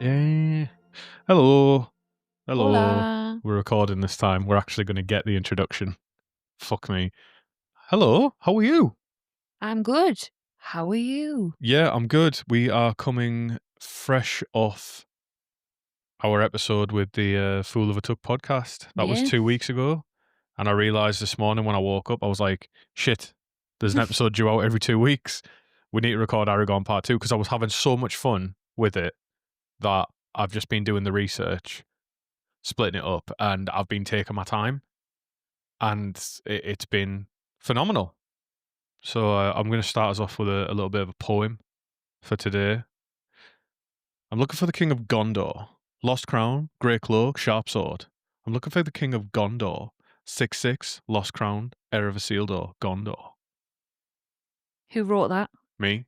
Eh, hello. Hello. Hola. We're recording this time. We're actually going to get the introduction. Fuck me. Hello. How are you? I'm good. How are you? Yeah, I'm good. We are coming fresh off our episode with the Fool of a Tuck podcast. That was Yes. 2 weeks ago. And I realised this morning when I woke up, I was like, shit, there's an episode due out every 2 weeks. We need to record Aragorn Part 2 because I was having so much fun with it that I've just been doing the research, splitting it up, and I've been taking my time. And it's been phenomenal. So I'm going to start us off with a little bit of a poem for today. I'm looking for the King of Gondor. Lost crown, grey cloak, sharp sword. I'm looking for the King of Gondor. 6'6", lost crown, heir of Isildur, Gondor. Who wrote that? Me?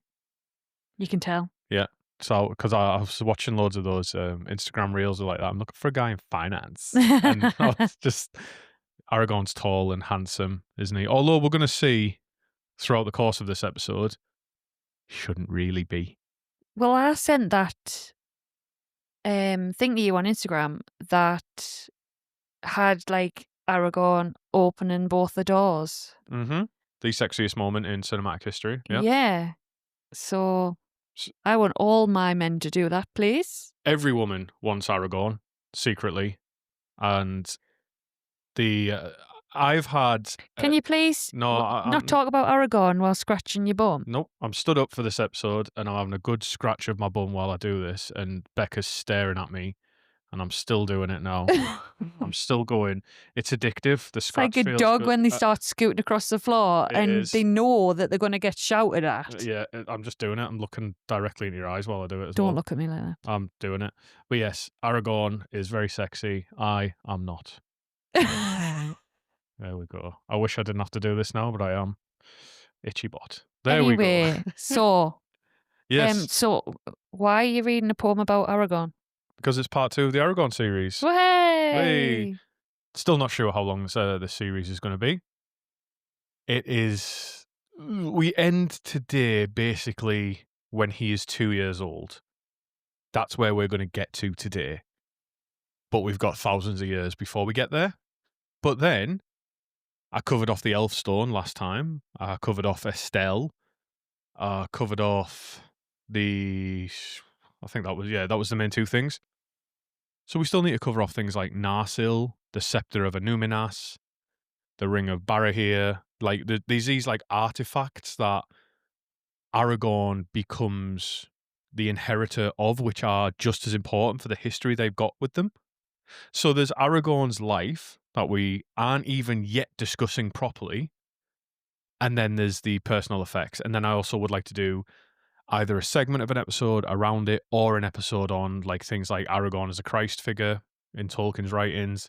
You can tell. Yeah. So, because I was watching loads of those Instagram reels like that. I'm looking for a guy in finance. And I was just, Aragorn's tall and handsome, isn't he? Although we're going to see throughout the course of this episode, shouldn't really be. Well, I sent that thing to you on Instagram that had like Aragorn opening both the doors. Mm-hmm. The sexiest moment in cinematic history. Yeah. Yeah. So I want all my men to do that, please. Every woman wants Aragorn secretly, and the I've had. Can you please not talk about Aragorn while scratching your bum? Nope. I'm stood up for this episode, and I'm having a good scratch of my bum while I do this, and Becca's staring at me. And I'm still doing it now. I'm still going. It's addictive. The It's scratch like a feels dog good. when they start scooting across the floor It and is. they know that they're going to get shouted at. Yeah, I'm just doing it. I'm looking directly in your eyes while I do it as Don't well. look at me like that. I'm doing it. But yes, Aragorn is very sexy. I am not. There we go. I wish I didn't have to do this now, but I am. Itchy bot. There we go. Anyway, so Yes, so why are you reading a poem about Aragorn? because it's part 2 of the Aragorn series. Hey! Still not sure how long this series is going to be. It is. We end today basically when he is 2 years old. That's where we're going to get to today. But we've got thousands of years before we get there. But then I covered off the Elfstone last time. I covered off Estelle. I covered off the. I think that was the main 2 things. So we still need to cover off things like Narsil, the Scepter of Anuminas, the Ring of Barahir. Like these like artifacts that Aragorn becomes the inheritor of, which are just as important for the history they've got with them. So there's Aragorn's life that we aren't even yet discussing properly. And then there's the personal effects. And then I also would like to do either a segment of an episode around it or an episode on like things like Aragorn as a Christ figure in Tolkien's writings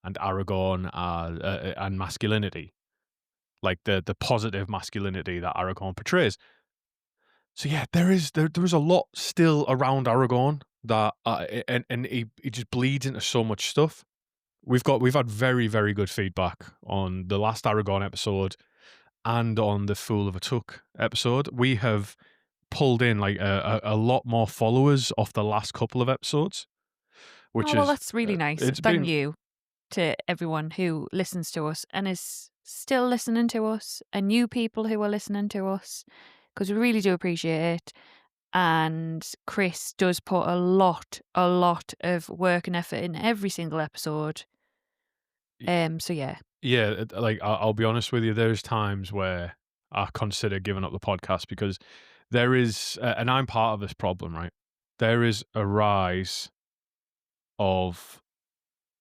and Aragorn and masculinity, like the positive masculinity that Aragorn portrays. So yeah, there is a lot still around Aragorn that and he just bleeds into so much stuff. We've had very, very good feedback on the last Aragorn episode and on the Fool of a Tuck episode. We have pulled in like a lot more followers off the last couple of episodes, which Oh, well, is that's really nice. it's Thank been you to everyone who listens to us and is still listening to us, and new people who are listening to us, because we really do appreciate it. And Chris does put a lot of work and effort in every single episode. So yeah. Yeah, like I'll be honest with you, there's times where I consider giving up the podcast because there is, and I'm part of this problem, right? There is a rise of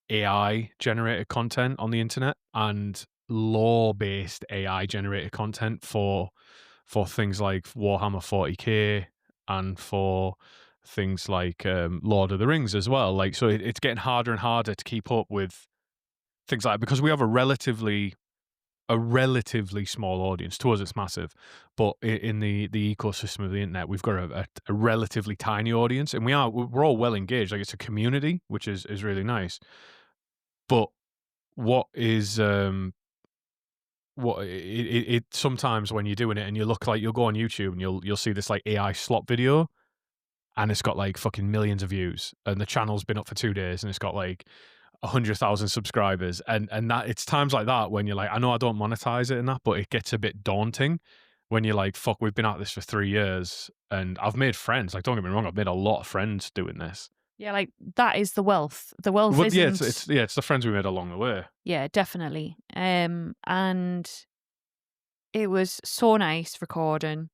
AI generated content on the internet and law-based AI generated content for things like Warhammer 40k and for things like Lord of the Rings as well. Like, so it's getting harder and harder to keep up with things like that because we have a relatively small audience. To us, it's massive, but in the ecosystem of the internet, we've got a relatively tiny audience, and we're all well engaged. Like, it's a community, which is really nice. But what is it sometimes when you're doing it and you look like you'll go on YouTube and you'll see this like AI slop video, and it's got like fucking millions of views, and the channel's been up for 2 days, and it's got like 100,000 subscribers, and that it's times like that when you're like, I know I don't monetize it and that, but it gets a bit daunting when you're like, fuck, we've been at this for 3 years, and I've made friends. Like, don't get me wrong, I've made a lot of friends doing this. Yeah, like that is the wealth. The wealth But yeah, isn't. it's the friends we made along the way. Yeah, definitely. And it was so nice recording.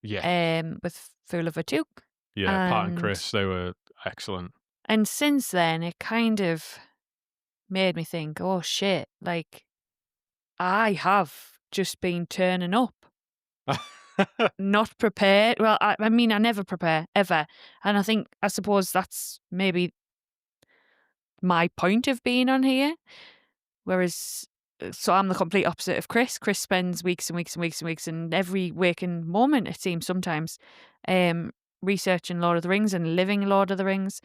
Yeah, With Fool of a Took. yeah. Pat and And Chris, they were excellent. and since then, it kind of made me think, oh shit, like I have just been turning up, not prepared. Well, I mean, I never prepare ever, and I suppose that's maybe my point of being on here. Whereas, so I'm the complete opposite of Chris. Chris spends weeks and weeks and weeks and weeks, and every waking moment, it seems sometimes, researching Lord of the Rings and living Lord of the Rings.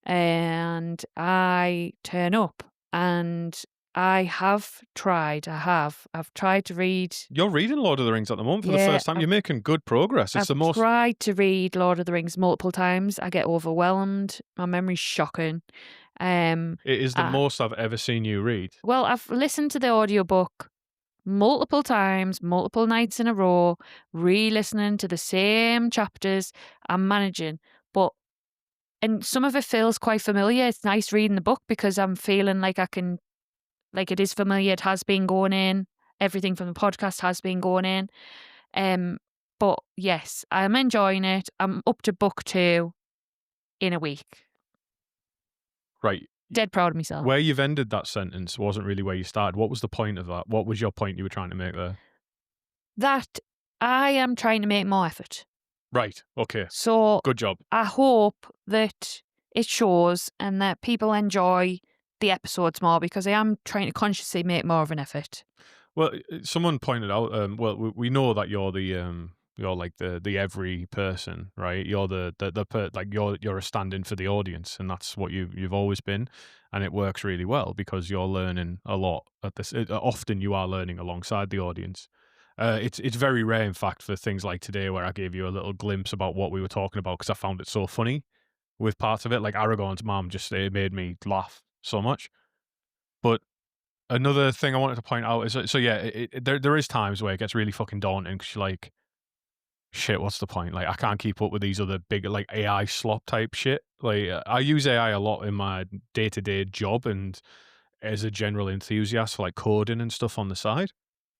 And I turn up, and I have tried. I've tried to read. You're reading Lord of the Rings at the moment for the Yeah, first time. You're making good progress. It's I've the most. tried to read Lord of the Rings multiple times. I get overwhelmed. My memory's shocking. It is the Uh, most I've ever seen you read. well, I've listened to the audiobook multiple times, multiple nights in a row, re-listening to the same chapters. I'm managing, but and some of it feels quite familiar. It's nice reading the book because I'm feeling like I can, like it is familiar. It has been going in. Everything from the podcast has been going in. But yes, I'm enjoying it. I'm up to book 2 in a week. Right. Dead proud of myself. Where you've ended that sentence wasn't really where you started. What was the point of that? What was your point you were trying to make there? That I am trying to make more effort. Right. Okay. So Good job. I hope that it shows and that people enjoy the episodes more because I am trying to consciously make more of an effort. Well, someone pointed out. Well, we know that you're like the every person, right? You're like you're a stand-in for the audience, and that's what you've always been, and it works really well because you're learning a lot at this. Often you are learning alongside the audience. It's very rare, in fact, for things like today where I gave you a little glimpse about what we were talking about because I found it so funny with parts of it. Like Aragorn's mom, just it made me laugh so much. But another thing I wanted to point out is so yeah, there is times where it gets really fucking daunting because you're like, shit, what's the point? Like, I can't keep up with these other big like AI slop type shit. Like, I use AI a lot in my day to day job and as a general enthusiast for like coding and stuff on the side.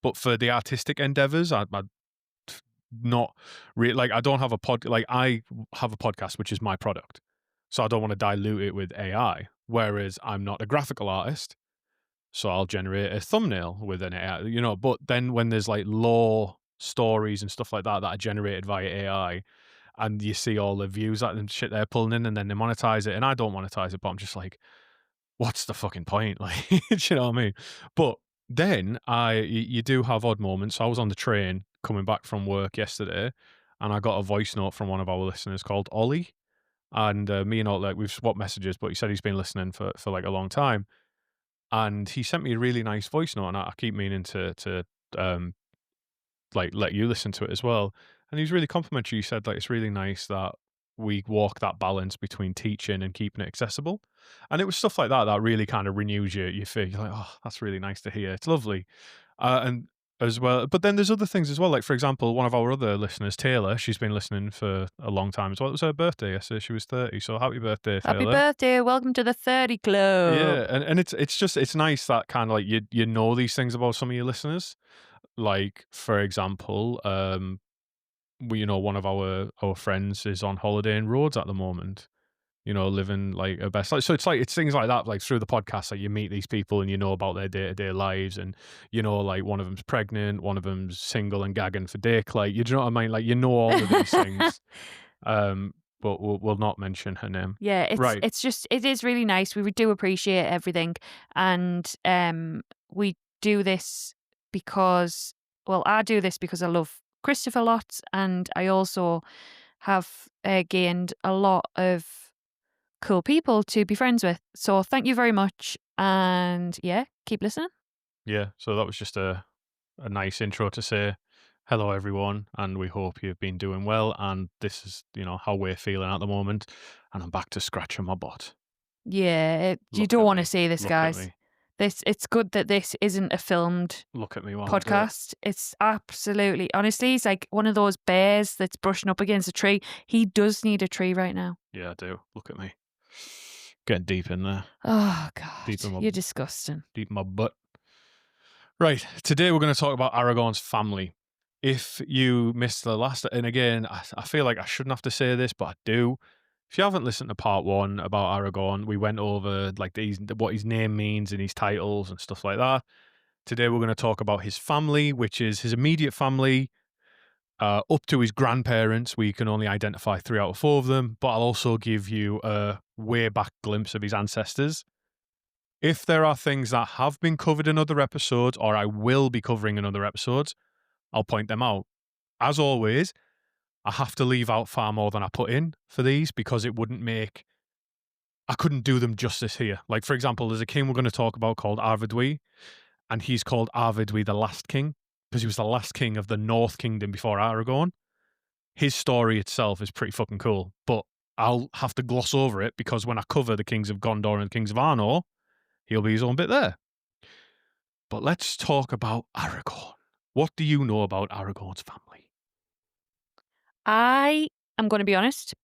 But for the artistic endeavors, I not really like. I don't have a pod. Like, I have a podcast, which is my product, so I don't want to dilute it with AI. Whereas I'm not a graphical artist. So I'll generate a thumbnail with an AI, but then when there's like lore stories and stuff like that that are generated via AI and you see all the views that and shit they're pulling in and then they monetize it and I don't monetize it, but I'm just like, what's the fucking point? Like, do you know what I mean? But then you do have odd moments. I was on the train coming back from work yesterday and I got a voice note from one of our listeners called Ollie. And me and Ollie, like, we've swapped messages, but he said he's been listening for like a long time and he sent me a really nice voice note, and I keep meaning to um like let you listen to it as well. And he was really complimentary. He said like it's really nice that we walk that balance between teaching and keeping it accessible. And it was stuff like that that really kind of renews your faith. You're like, oh, that's really nice to hear. It's lovely. And as well, but then there's other things as well. Like for example, one of our other listeners, Taylor, she's been listening for a long time as well. It was her birthday yesterday. She was 30. So happy birthday, Happy Taylor. birthday. Welcome to the 30 Club. Yeah, and it's just it's nice that kind of like you know these things about some of your listeners. Like for example, one of our friends is on holiday in Rhodes at the moment. Living like a best life. So it's things like that. Like through the podcast, like you meet these people and you know about their day to day lives, and like one of them's pregnant, one of them's single and gagging for dick. Like you know what I mean? Like all of these things. But we'll not mention her name. Yeah, Right. it's just it is really nice. We do appreciate everything, and we do this because I do this because I love Christopher lots, and I also have gained a lot of cool people to be friends with. So thank you very much, and yeah, keep listening. Yeah. So that was just a nice intro to say Hello, everyone, and we hope you've been doing well. And this is, how we're feeling at the moment. And I'm back to scratching my butt. Yeah, you Look don't at want to me. see this, Look at guys. me. It's good that this isn't a filmed Look at me while I do it. podcast. It's absolutely, honestly, he's like one of those bears that's brushing up against a tree. He does need a tree right now. Yeah, I do. Look at me. Getting deep in there. Oh God, Deep in my you're disgusting. deep in my butt. Right. Today we're going to talk about Aragorn's family. If you missed the last, and again, I feel like I shouldn't have to say this, but I do. If you haven't listened to part one about Aragorn, we went over like what his name means and his titles and stuff like that. Today we're going to talk about his family, which is his immediate family, up to his grandparents. We can only identify 3 out of 4 of them, but I'll also give you a way back glimpse of his ancestors. If there are things that have been covered in other episodes, or I will be covering in other episodes, I'll point them out. As always, I have to leave out far more than I put in for these because I couldn't do them justice here. Like, for example, there's a king we're going to talk about called Arvedwi, and he's called Arvedwi the Last King because he was the last king of the North Kingdom before Aragorn. His story itself is pretty fucking cool, but I'll have to gloss over it because when I cover the kings of Gondor and the kings of Arnor, he'll be his own bit there. But let's talk about Aragorn. What do you know about Aragorn's family? I am going to be honest,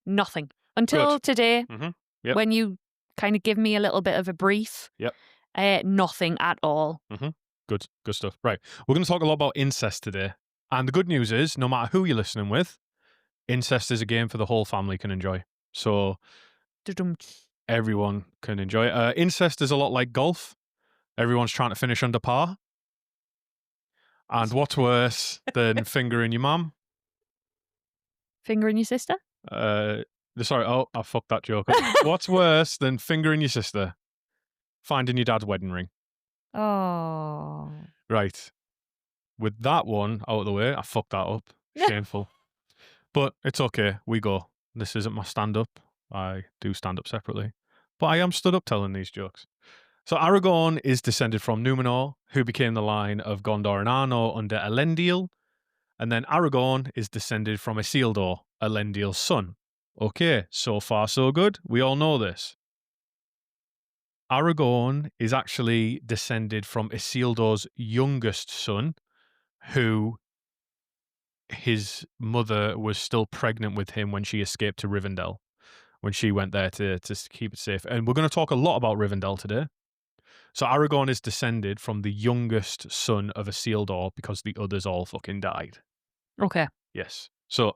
nothing until Good. today Yep. when you kind of give me a little bit of a brief. Yep. Nothing at all. Good stuff. Right. We're going to talk a lot about incest today. And the good news is, no matter who you're listening with, incest is a game for the whole family can enjoy. So Dudum. everyone can enjoy it. Incest is a lot like golf. Everyone's trying to finish under par. And what's worse than fingering your mum? Fingering your sister? Sorry, I fucked that joke up. What's worse than fingering your sister? Finding your dad's wedding ring. Oh. Right. With that one out of the way, I fucked that up. Shameful. But it's okay. We go. This isn't my stand-up. I do stand up separately. But I am stood up telling these jokes. So Aragorn is descended from Numenor, who became the line of Gondor and Arnor under Elendil. And then Aragorn is descended from Isildur, Elendil's son. Okay, so far so good. We all know this. Aragorn is actually descended from Isildur's youngest son, who his mother was still pregnant with him when she escaped to Rivendell, when she went there to keep it safe. And we're going to talk a lot about Rivendell today. So Aragorn is descended from the youngest son of Isildur because the others all fucking died. Okay. Yes. So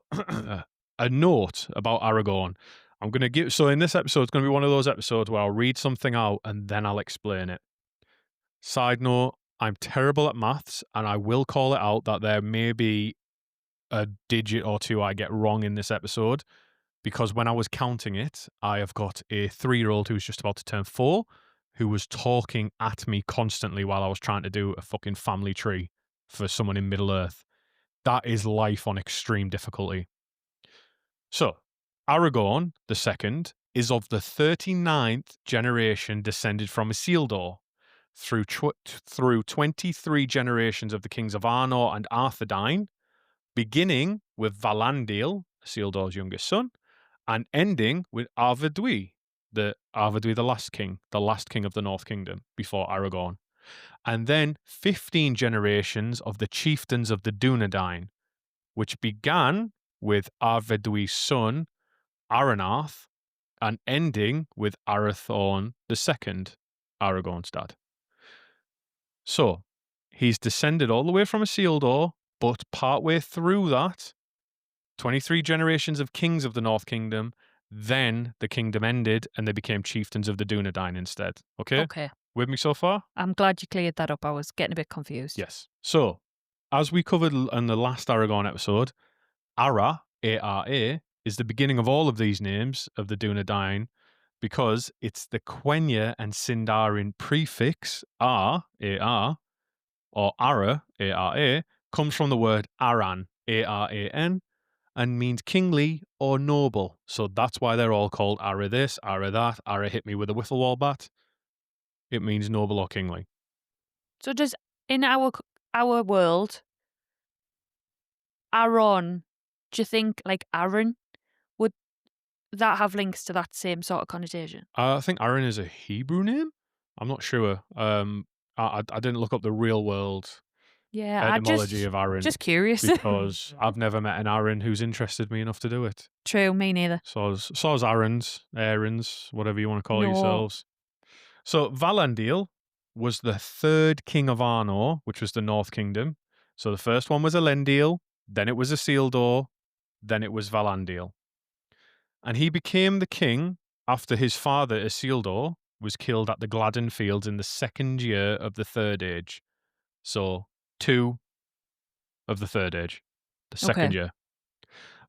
a note about Aragorn. I'm going to give, so in this episode, it's going to be one of those episodes where I'll read something out and then I'll explain it. Side note, I'm terrible at maths and I will call it out that there may be a digit or two I get wrong in this episode because when I was counting it, I have got a 3-year-old who's just about to turn 4 who was talking at me constantly while I was trying to do a fucking family tree for someone in Middle Earth. That is life on extreme difficulty. So, Aragorn II is of the 39th generation descended from Isildur through 23 generations of the kings of Arnor and Arthedain, beginning with Valandil, Isildur's youngest son, and ending with Arvedwi, the last king of the North Kingdom before Aragorn. And then 15 generations of the chieftains of the Dunedain, which began with Arvedwi's son, Aranarth, and ending with Arathorn II, Aragorn's dad. So, he's descended all the way from Isildur, but partway through that, 23 generations of kings of the North Kingdom, then the kingdom ended and they became chieftains of the Dunedain instead. Okay? Okay. With me so far? I'm glad you cleared that up. I was getting a bit confused. Yes. So, as we covered in the last Aragorn episode, Ara, A-R-A, is the beginning of all of these names of the Dunedain because it's the Quenya and Sindarin prefix R, A-R, or Ara, A-R-A, comes from the word Aran, A-R-A-N, and means kingly or noble. So that's why they're all called Ara this, Ara that, Ara hit me with a wiffle ball bat. It means noble or kingly. So does in our world, Aaron, do you think like Aaron, would that have links to that same sort of connotation? I think Aaron is a Hebrew name. I'm not sure. I didn't look up the real world Yeah, I etymology of Aaron just curious. because I've never met an Aaron who's interested me enough to do it. True, me neither. So's Aaron's, whatever you want to call No. yourselves. So Valandil was the third king of Arnor, which was the North Kingdom. So the first one was Elendil, then it was Isildur, then it was Valandil. And he became the king after his father Isildur was killed at the Gladden Fields in the second year of the Third Age. So 2 of the Third Age, the second Okay. year.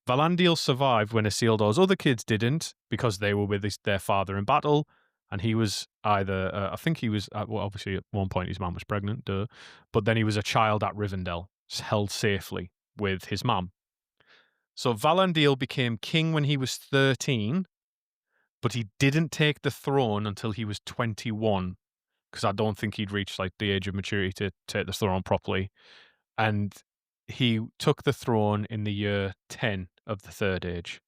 Valandil survived when Isildur's other kids didn't because they were with their father in battle, and he was either, I think he was, well, obviously at one point his mum was pregnant, but then he was a child at Rivendell, held safely with his mum. So Valandil became king when he was 13, but he didn't take the throne until he was 21, because I don't think he'd reached like the age of maturity to take the throne properly. And he took the throne in the year 10 of the Third Age.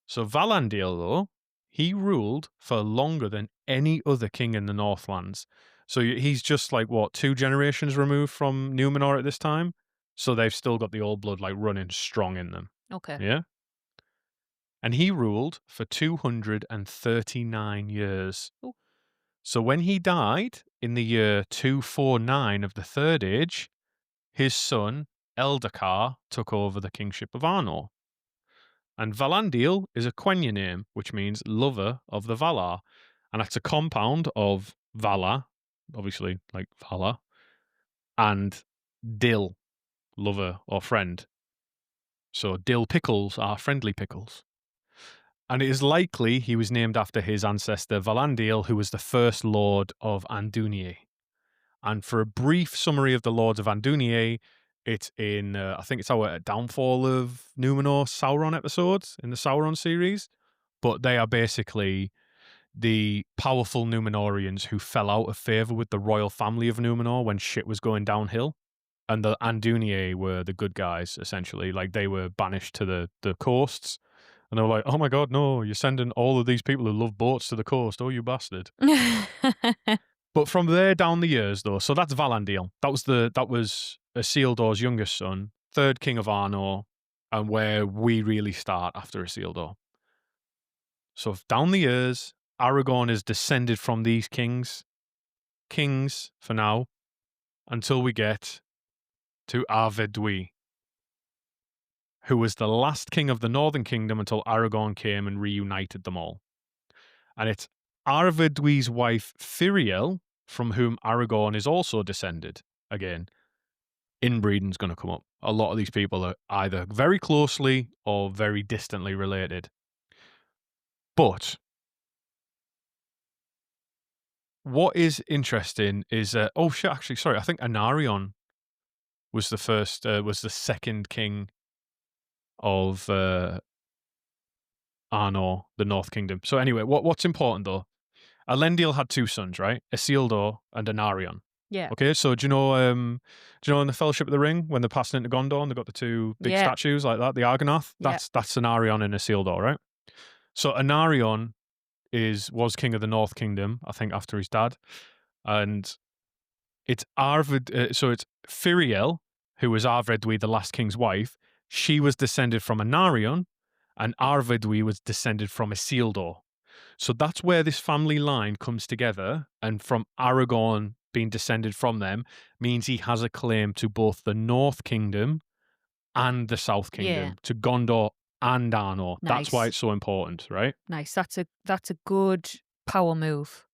So Valandil, though, he ruled for longer than any other king in the Northlands. So he's just like, what, 2 generations removed from Numenor at this time? So they've still got the old blood like running strong in them. Okay. Yeah? And he ruled for 239 years. Ooh. So when he died in the year 249 of the Third Age, his son Eldacar took over the kingship of Arnor. And Valandil is a Quenya name, which means lover of the Valar. And that's a compound of Valar, obviously like Valar, and Dil, lover or friend. So dill pickles are friendly pickles. And it is likely he was named after his ancestor Valandil, who was the first lord of Andunier. And for a brief summary of the lords of Andunier, it's in, I think it's our Downfall of Numenor Sauron episodes in the Sauron series. But they are basically the powerful Numenorians who fell out of favour with the royal family of Numenor when shit was going downhill. And the Andunier were the good guys, essentially. Like, they were banished to the coasts. And they were like, oh my god, no, you're sending all of these people who love boats to the coast. Oh, you bastard. But from there down the years, though, so that's Valandil. That was Isildur's youngest son, third king of Arnor, and where we really start after Isildur. So down the years, Aragorn is descended from these kings for now, until we get to Arvedui, who was the last king of the Northern Kingdom until Aragorn came and reunited them all. And it's Arvedui's wife Firiel, from whom Aragorn is also descended. Again, inbreeding's going to come up. A lot of these people are either very closely or very distantly related. But what is interesting is, oh shit, actually, sorry, I think Anarion was the second king of Arnor, the North Kingdom. So anyway, what's important though? Elendil had 2 sons, right? Isildur and Anarion. Yeah. Okay, so do you know in the Fellowship of the Ring when they're passing into Gondor and they've got the 2 big statues like that, the Argonath? Yeah. That's Anarion and Isildur, right? So Anarion was king of the North Kingdom, I think, after his dad, and it's so it's Firiel, who was Arvedui, the last king's wife. She was descended from Anarion, and Arvedui was descended from Isildur. So that's where this family line comes together, and from Aragorn being descended from them means he has a claim to both the North Kingdom and the South Kingdom, Yeah. to Gondor and Arnor. That's why Nice. it's so important, right? Nice. That's a good power move.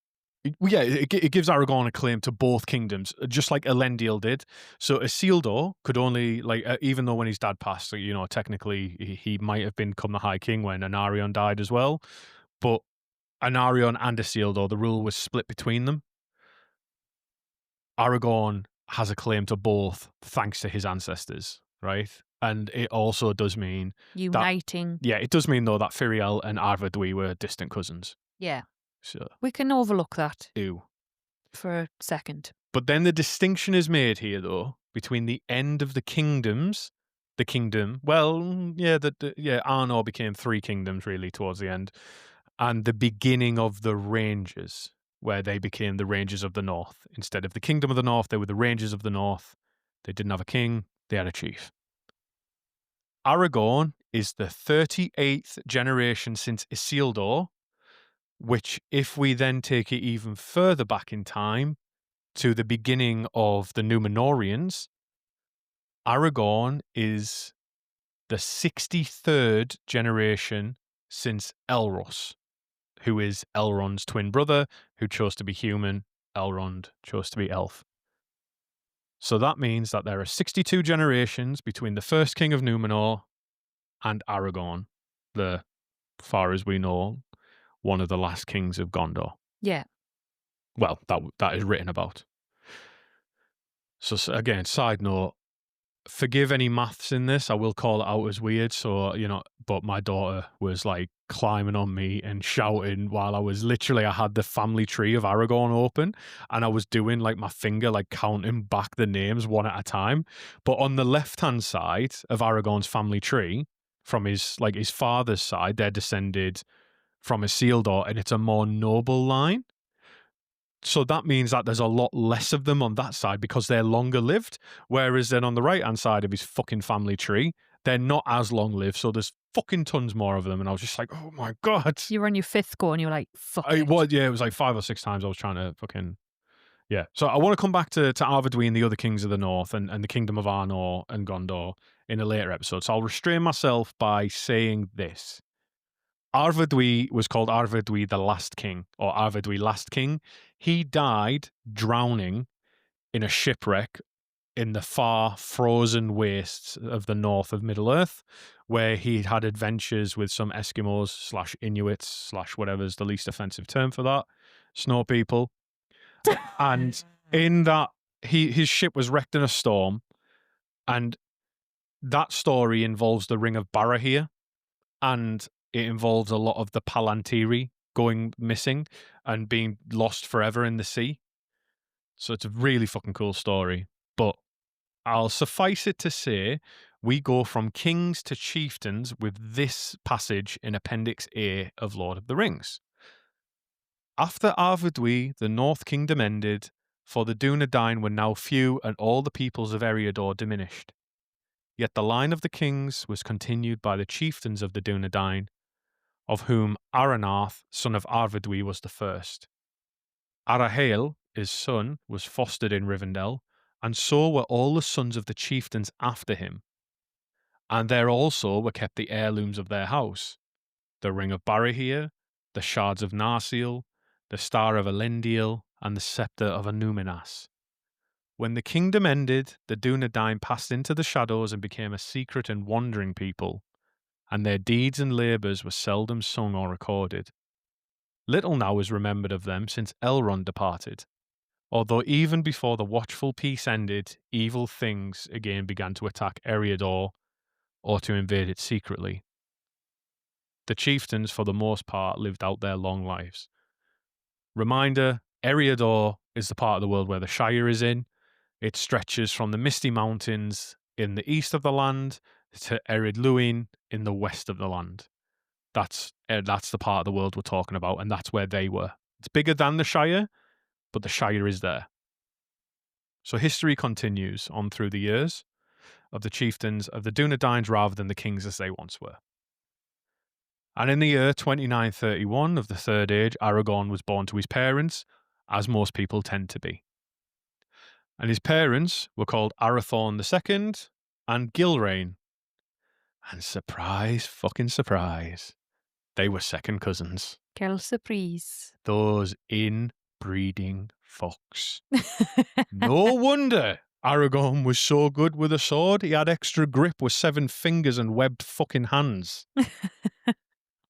Yeah, it gives Aragorn a claim to both kingdoms, just like Elendil did. So Isildur could only, like, even though when his dad passed, technically he might have become the High King when Anarion died as well. But Anarion and Isildur, the rule was split between them. Aragorn has a claim to both thanks to his ancestors, right? And it also does mean uniting. It does mean, though, that Firiel and Arvedui were distant cousins. Yeah. So We can overlook that ew. for a second. But then the distinction is made here, though, between the end of the kingdoms the kingdom. Well, yeah, Arnor became three kingdoms really towards the end, and the beginning of the Rangers, where they became the Rangers of the North. Instead of the Kingdom of the North, they were the Rangers of the North. They didn't have a king, they had a chief. Aragorn is the 38th generation since Isildur, which, if we then take it even further back in time to the beginning of the Númenóreans, Aragorn is the 63rd generation since Elros, who is Elrond's twin brother, who chose to be human. Elrond chose to be elf. So that means that there are 62 generations between the first king of Númenor and Aragorn, the, far as we know, one of the last kings of Gondor. Yeah. Well, that is written about. So again, side note, forgive any maths in this. I will call it out as weird. So, but my daughter was like climbing on me and shouting while I had the family tree of Aragorn open, and I was doing like my finger, like counting back the names one at a time. But on the left-hand side of Aragorn's family tree, from his father's side, they're descended from Isildur, and it's a more noble line. So that means that there's a lot less of them on that side because they're longer lived. Whereas then on the right hand side of his fucking family tree, they're not as long lived. So there's fucking tons more of them. And I was just like, oh my God. You were on your fifth go and you're like, fuck it. It was like 5 or 6 times I was trying to fucking. Yeah. So I want to come back to Arvedui and the other kings of the north and the kingdom of Arnor and Gondor in a later episode. So I'll restrain myself by saying this. Arvedui was called Arvedui the Last King, or Arvedui Last King. He died drowning in a shipwreck in the far frozen wastes of the north of Middle-earth, where he had adventures with some Eskimos / Inuits / whatever's the least offensive term for that, snow people. And in that, his ship was wrecked in a storm, and that story involves the Ring of Barahir, and it involves a lot of the Palantiri going missing and being lost forever in the sea. So it's a really fucking cool story. But I'll suffice it to say, we go from kings to chieftains with this passage in Appendix A of Lord of the Rings. After Arvedui, the North Kingdom ended, for the Dunedain were now few and all the peoples of Eriador diminished. Yet the line of the kings was continued by the chieftains of the Dunedain, of whom Aranarth, son of Arvedui, was the first. Arahael, his son, was fostered in Rivendell, and so were all the sons of the chieftains after him. And there also were kept the heirlooms of their house, the Ring of Barahir, the Shards of Narsil, the Star of Elendil, and the Sceptre of Anúminas. When the kingdom ended, the Dunedain passed into the shadows and became a secret and wandering people, and their deeds and labours were seldom sung or recorded. Little now is remembered of them since Elrond departed, although even before the watchful peace ended, evil things again began to attack Eriador or to invade it secretly. The chieftains, for the most part, lived out their long lives. Reminder, Eriador is the part of the world where the Shire is in. It stretches from the Misty Mountains in the east of the land to Ered Luin in the west of the land. That's the part of the world we're talking about, and that's where they were. It's bigger than the Shire, but the Shire is there. So history continues on through the years of the chieftains of the Dunedains rather than the kings as they once were. And in the year 2931 of the Third Age, Aragorn was born to his parents, as most people tend to be. And his parents were called Arathorn II and Gilrain. And surprise, fucking surprise, they were second cousins. Quelle surprise. Those inbreeding fucks. No wonder Aragorn was so good with a sword. He had extra grip with 7 fingers and webbed fucking hands.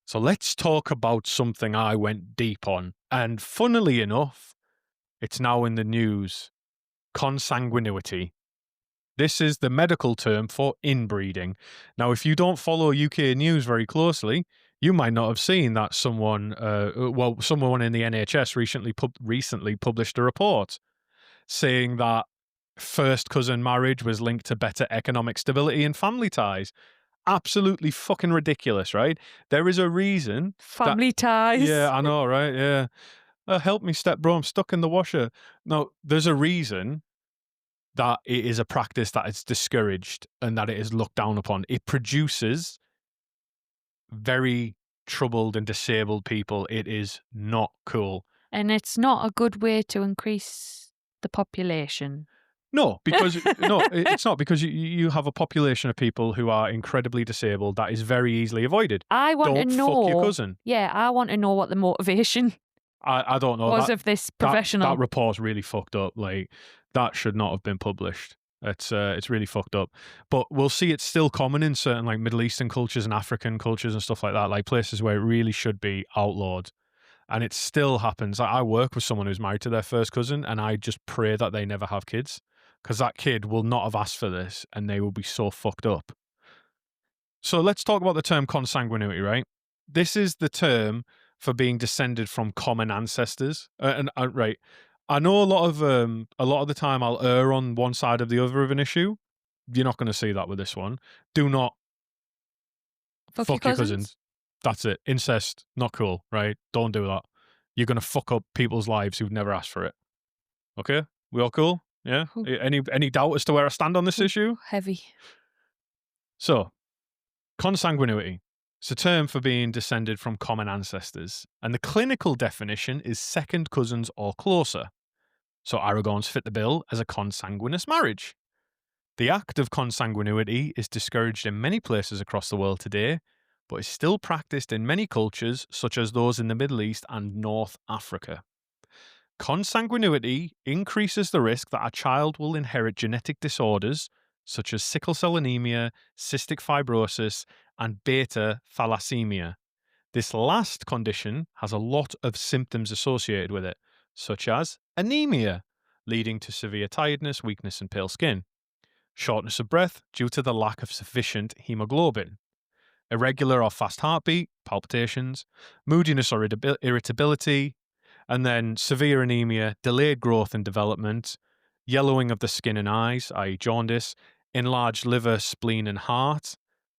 So let's talk about something I went deep on. And funnily enough, it's now in the news. Consanguinity. This is the medical term for inbreeding. Now, if you don't follow UK news very closely, you might not have seen that someone in the NHS recently published a report saying that first cousin marriage was linked to better economic stability and family ties. Absolutely fucking ridiculous, right? There is a reason that. Family ties. Yeah, I know, right? Yeah. Help me, step bro, I'm stuck in the washer. No, there's a reason that it is a practice that is discouraged and that it is looked down upon. It produces very troubled and disabled people. It is not cool. And it's not a good way to increase the population. No, because no, it's not, because you have a population of people who are incredibly disabled that is very easily avoided. I want Don't to know. fuck your cousin. Yeah, I want to know what the motivation I don't know. was of this professional. That report's really fucked up. Like, that should not have been published. It's really fucked up. But we'll see it's still common in certain like Middle Eastern cultures and African cultures and stuff like that, like places where it really should be outlawed. And it still happens. I work with someone who's married to their first cousin, and I just pray that they never have kids, because that kid will not have asked for this and they will be so fucked up. So let's talk about the term consanguinity, right? This is the term for being descended from common ancestors. Right, I know a lot of the time I'll err on one side of the other of an issue. You're not going to see that with this one. Do not Fuck fuck your your cousins. That's it. Incest, not cool, right? Don't do that. You're going to fuck up people's lives who've never asked for it. Okay? We all cool? Yeah? Any doubt as to where I stand on this issue? Heavy. So, consanguinity. It's a term for being descended from common ancestors, and the clinical definition is second cousins or closer. So Aragorn's fit the bill as a consanguineous marriage. The act of consanguinity is discouraged in many places across the world today, but is still practiced in many cultures, such as those in the Middle East and North Africa. Consanguinity increases the risk that a child will inherit genetic disorders such as sickle cell anemia, cystic fibrosis, and beta thalassemia. This last condition has a lot of symptoms associated with it, such as anemia, leading to severe tiredness, weakness, and pale skin, shortness of breath due to the lack of sufficient hemoglobin, irregular or fast heartbeat, palpitations, moodiness or irritability, and then severe anemia, delayed growth and development, yellowing of the skin and eyes, i.e. jaundice, enlarged liver, spleen, and heart,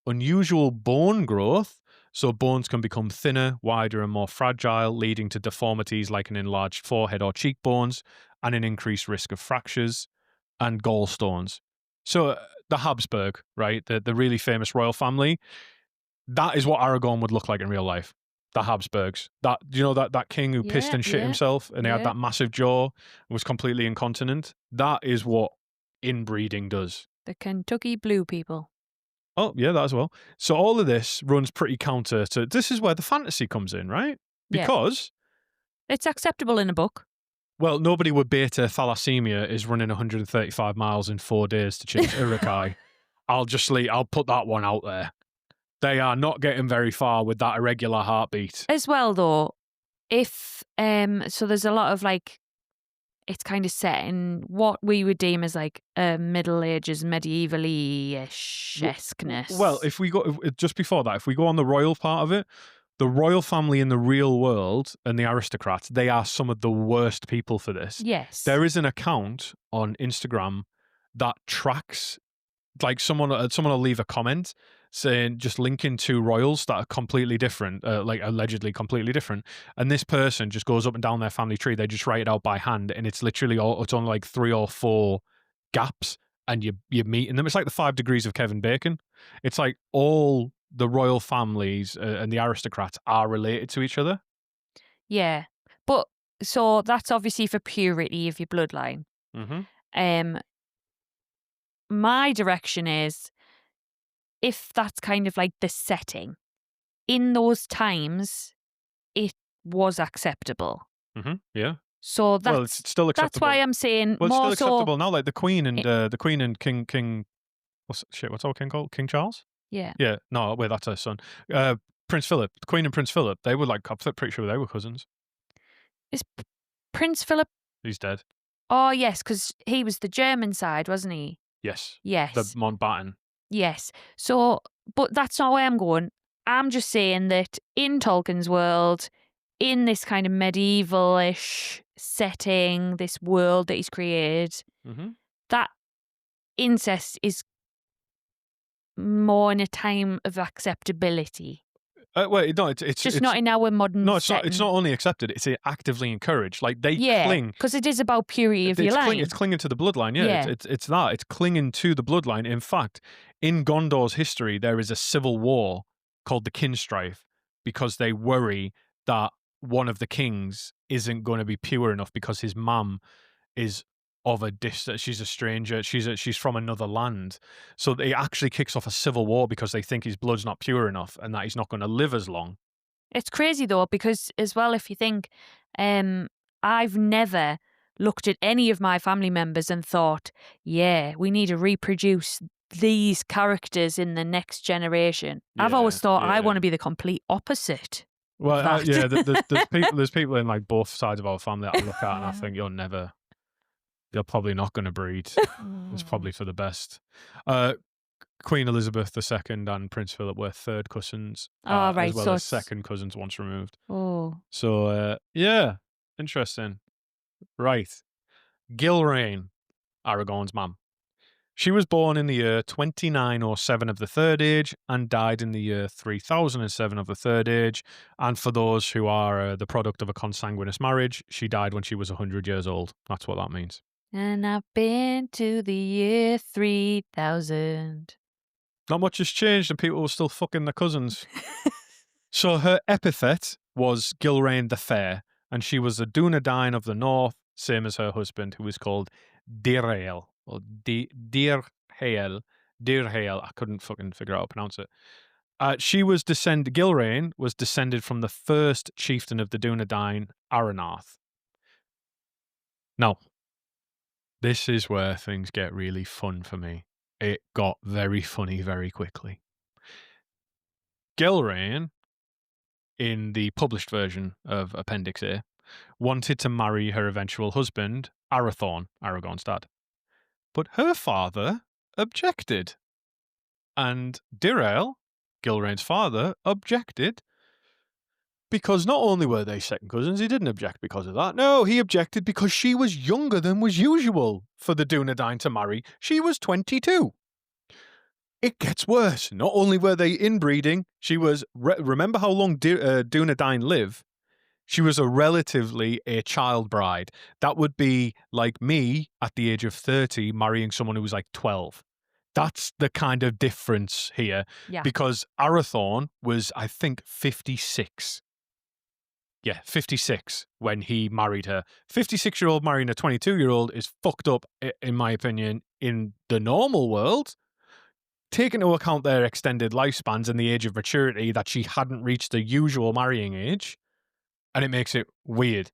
unusual bone growth, so bones can become thinner, wider, and more fragile, leading to deformities like an enlarged forehead or cheekbones, and an increased risk of fractures, and gallstones. So the Habsburg, right, the really famous royal family, that is what Aragorn would look like in real life. The Habsburgs. That, you know, that king who pissed and shit himself, and he had that massive jaw and was completely incontinent. That is what inbreeding does. The Kentucky Blue people. Oh, yeah, that as well. So all of this runs pretty counter to, this is where the fantasy comes in, right? Because it's acceptable in a book. Well, nobody with beta thalassemia is running 135 miles in 4 days to chase Urukai. I'll put that one out there. They are not getting very far with that irregular heartbeat. As well, though, if so there's a lot of like, it's kind of set in what we would deem as like a Middle Ages medieval-ish-esqueness. Well, if we go just before that, if we go on the royal part of it, the royal family in the real world and the aristocrats, they are some of the worst people for this. Yes. There is an account on Instagram that tracks, like someone will leave a comment saying, just linking two royals that are completely different, like allegedly completely different. And this person just goes up and down their family tree. They just write it out by hand, and it's literally it's on like 3 or 4 gaps, and you're meeting them. It's like the 5 degrees of Kevin Bacon. It's like all the royal families and the aristocrats are related to each other. Yeah. But so that's obviously for purity of your bloodline. Mm-hmm. My direction is, if that's kind of like the setting, in those times, it was acceptable. Mm-hmm. Yeah. So that's, well, it's still acceptable. That's why I'm saying well, it's more still acceptable so, now. Like the Queen and King. What's our king called? King Charles. Yeah. Yeah. No, wait, that's her son. Prince Philip, the Queen and Prince Philip. They were like, I'm pretty sure they were cousins. Is Prince Philip? He's dead. Oh yes, because he was the German side, wasn't he? Yes. Yes. The Mountbatten. Yes. So, but that's not where I'm going. I'm just saying that in Tolkien's world, in this kind of medieval-ish setting, this world that he's created, mm-hmm. that incest is more in a time of acceptability. Wait, no, Just not in our modern no, it's not. It's setting. not only accepted; it's actively encouraged. Like they Yeah, cling. because it is about purity of your line. It's clinging to the bloodline. Yeah, Yeah. it's that. It's clinging to the bloodline. In fact, in Gondor's history, there is a civil war called the Kinstrife because they worry that one of the kings isn't going to be pure enough because his mum is of a distance. She's a stranger. She's from another land. So it actually kicks off a civil war because they think his blood's not pure enough and that he's not going to live as long. It's crazy though, because as well, if you think, I've never looked at any of my family members and thought, yeah, we need to reproduce these characters in the next generation. I've always thought I want to be the complete opposite Well, of that. yeah, there's people in like both sides of our family that I look at and I think you're probably not going to breed. It's probably for the best. Queen Elizabeth II and Prince Philip were third cousins, Oh, right. as well So as it's, second cousins once removed. oh, So, yeah, interesting. Right. Gilrain, Aragorn's mum. She was born in the year 2907 of the Third Age and died in the year 3007 of the Third Age. And for those who are the product of a consanguineous marriage, she died when she was 100 years old. That's what that means. and I've been to the year 3000. Not much has changed and people were still fucking their cousins. So her epithet was Gilrain the Fair, and she was a Dunedain of the North, same as her husband, who was called Dirhael, or Dirhael. Dirhael. I couldn't fucking figure out how to pronounce it. Gilrain was descended from the first chieftain of the Dunedain, Aranarth. Now, this is where things get really fun for me. It got very funny very quickly. Gilrain, in the published version of Appendix A, wanted to marry her eventual husband, Arathorn, Aragorn's dad. But her father objected. And Dirael, Gilrain's father, objected because not only were they second cousins, he didn't object because of that. No, he objected because she was younger than was usual for the Dunedain to marry. She was 22. It gets worse. Not only were they inbreeding, she was. Remember how long Dunedain live? She was a child bride. That would be like me at the age of 30 marrying someone who was like 12. That's the kind of difference here. Yeah. Because Arathorn was, I think, 56. Yeah, 56 when he married her. 56-year-old marrying a 22-year-old is fucked up, in my opinion, in the normal world. Take into account their extended lifespans and the age of maturity that she hadn't reached the usual marrying age. And it makes it weird.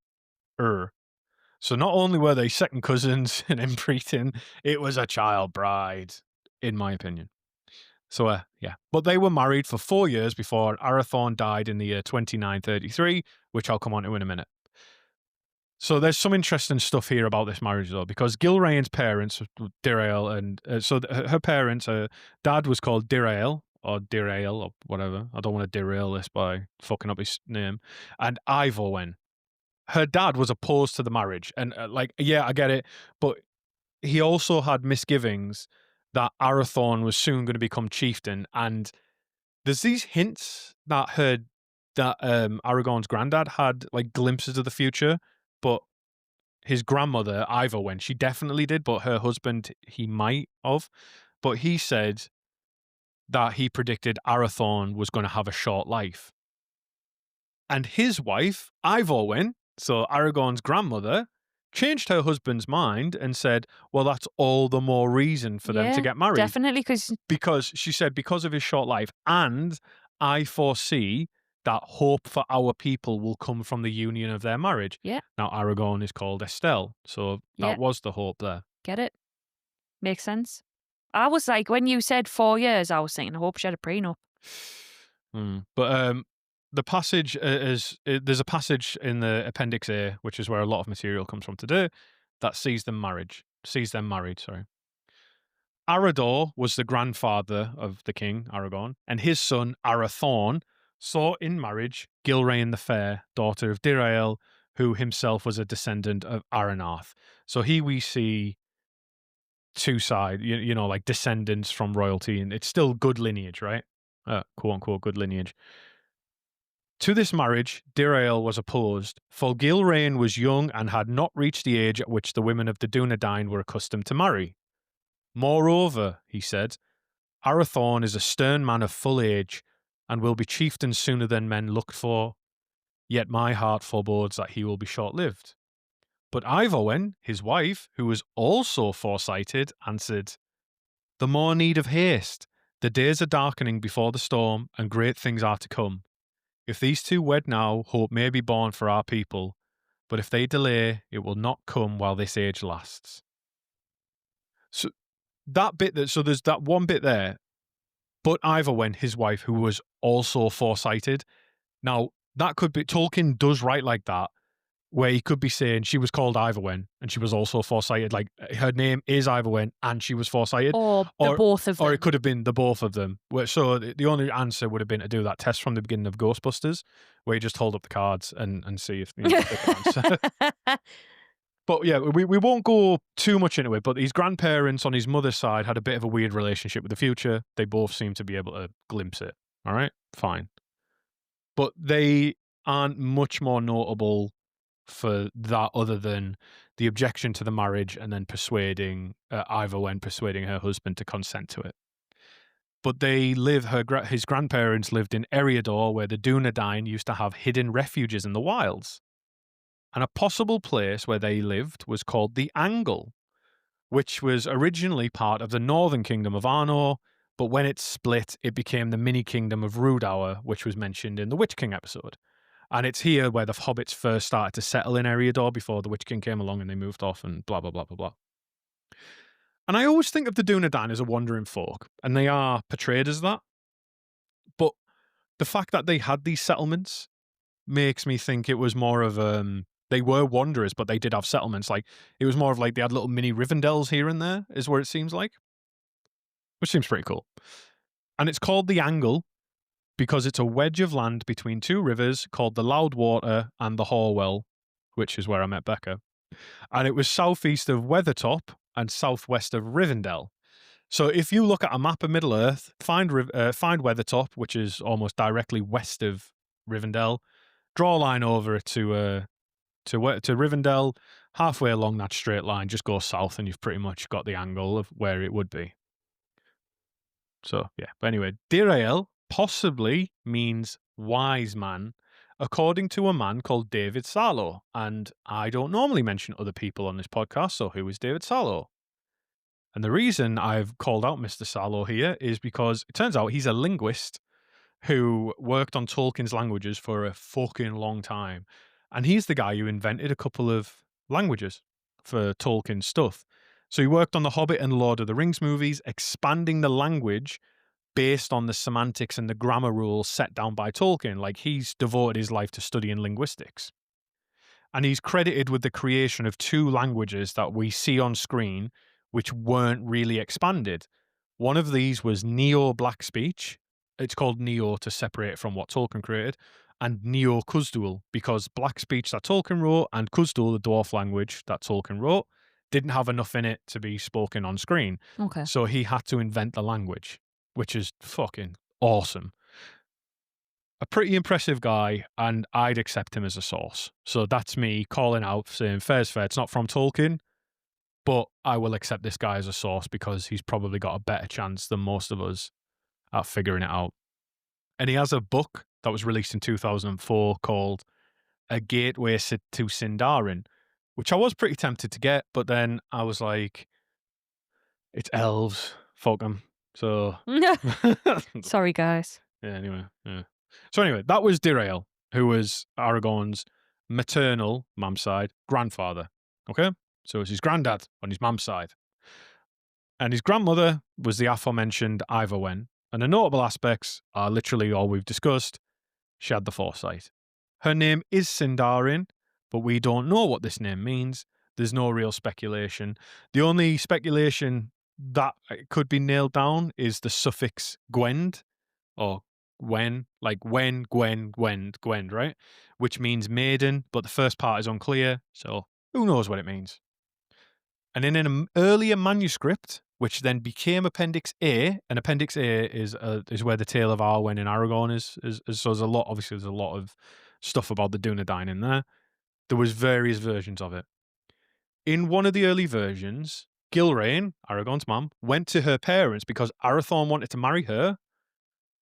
So not only were they second cousins and inbreeding, it was a child bride, in my opinion. So, yeah. But they were married for 4 years before Arathorn died in the year 2933, which I'll come on to in a minute. So there's some interesting stuff here about this marriage, though, because Gilrain's parents, Dirael, and her parents, dad was called Dirael, or whatever. I don't want to derail this by fucking up his name. And Ivorwen. Her dad was opposed to the marriage. And, yeah, I get it. But he also had misgivings that Arathorn was soon going to become chieftain. And there's these hints that Aragorn's granddad had, like, glimpses of the future. But his grandmother, Ivorwen, she definitely did. But her husband, he might have. But he said that he predicted Arathorn was going to have a short life. And his wife, Ivorwen, so Aragorn's grandmother, changed her husband's mind and said, well, that's all the more reason for them to get married. Definitely, Because she said, because of his short life, and I foresee that hope for our people will come from the union of their marriage. Yeah. Now, Aragorn is called Estelle, so that was the hope there. Get it? Makes sense. I was like, when you said 4 years, I was thinking, I hope she had a prenup. But the passage there's a passage in the Appendix A, which is where a lot of material comes from today, that sees them married. Sorry. Arador was the grandfather of the king, Aragorn, and his son, Arathorn, sought in marriage Gilrain the Fair, daughter of Dirael, who himself was a descendant of Aranarth. So here we see two side, you know, like descendants from royalty, and it's still good lineage, right? Quote unquote good lineage. To this marriage, Dirael was opposed, for Gilrain was young and had not reached the age at which the women of the Dunedain were accustomed to marry. Moreover, he said, Arathorn is a stern man of full age, and will be chieftain sooner than men looked for. Yet my heart forebodes that he will be short-lived. But Ivorwen, his wife, who was also foresighted, answered, The more need of haste. The days are darkening before the storm, and great things are to come. If these two wed now, hope may be born for our people. But if they delay, it will not come while this age lasts. So there's that one bit there. But Ivorwen, his wife, who was also foresighted. Now, that could be, Tolkien does write like that, where he could be saying she was called Ivorwen and she was also foresighted. Like, her name is Ivorwen and she was foresighted. Or the both of them. Or it could have been the both of them. So the only answer would have been to do that test from the beginning of Ghostbusters, where you just hold up the cards and see if you know, pick an answer. But yeah, we won't go too much into it, but his grandparents on his mother's side had a bit of a weird relationship with the future. They both seem to be able to glimpse it. All right, fine. But they aren't much more notable for that other than the objection to the marriage and then persuading Ivorwen persuading her husband to consent to it. But his grandparents lived in Eriador, where the Dunedain used to have hidden refuges in the wilds. And a possible place where they lived was called the Angle, which was originally part of the northern kingdom of Arnor, but when it split, it became the mini-kingdom of Rudour, which was mentioned in the Witch King episode. And it's here where the hobbits first started to settle in Eriador before the Witch King came along and they moved off and blah, blah, blah, blah, blah. And I always think of the Dunedain as a wandering folk, and they are portrayed as that. But the fact that they had these settlements makes me think it was more of they were wanderers, but they did have settlements. Like, it was more of like they had little mini Rivendels here and there, is where it seems like. Which seems pretty cool. And it's called the Angle because it's a wedge of land between two rivers called the Loudwater and the Horwell, which is where I met Becca. And it was southeast of Weathertop and southwest of Rivendell. So if you look at a map of Middle-earth, find Weathertop, which is almost directly west of Rivendell, draw a line over it to Rivendell, halfway along that straight line, just go south and you've pretty much got the angle of where it would be. So, yeah. But anyway, Dirael possibly means wise man, according to a man called David Sarlo. And I don't normally mention other people on this podcast, so who is David Sarlo? And the reason I've called out Mr. Sarlo here is because it turns out he's a linguist who worked on Tolkien's languages for a fucking long time. And he's the guy who invented a couple of languages for Tolkien's stuff. So he worked on the Hobbit and Lord of the Rings movies, expanding the language based on the semantics and the grammar rules set down by Tolkien. Like, he's devoted his life to studying linguistics. And he's credited with the creation of two languages that we see on screen, which weren't really expanded. One of these was Neo-Black Speech. It's called Neo to separate it from what Tolkien created, and Neo-Kuzdul, because Black Speech that Tolkien wrote and Kuzdul, the dwarf language that Tolkien wrote, didn't have enough in it to be spoken on screen. Okay. So he had to invent the language, which is fucking awesome. A pretty impressive guy, and I'd accept him as a source. So that's me calling out, saying, fair's fair, it's not from Tolkien, but I will accept this guy as a source because he's probably got a better chance than most of us at figuring it out. And he has a book that was released in 2004 called A Gateway to Sindarin, which I was pretty tempted to get, but then I was like, it's elves, fuck them. So, Sorry, guys. yeah, anyway, yeah. So anyway, that was Dirael, who was Aragorn's maternal, mum's side, grandfather. Okay? So it's his granddad on his mum's side. And his grandmother was the aforementioned Ivorwen. And the notable aspects are literally all we've discussed. She had the foresight. Her name is Sindarin, but we don't know what this name means. There's no real speculation. The only speculation that could be nailed down is the suffix gwend, or when, like when, gwend, right? Which means maiden, but the first part is unclear, so who knows what it means. And in an earlier manuscript, which then became Appendix A, and Appendix A is where the tale of Arwen and Aragorn is. So there's a lot of stuff about the Dunedain in there. There was various versions of it. In one of the early versions, Gilrain, Aragorn's mum, went to her parents because Arathorn wanted to marry her,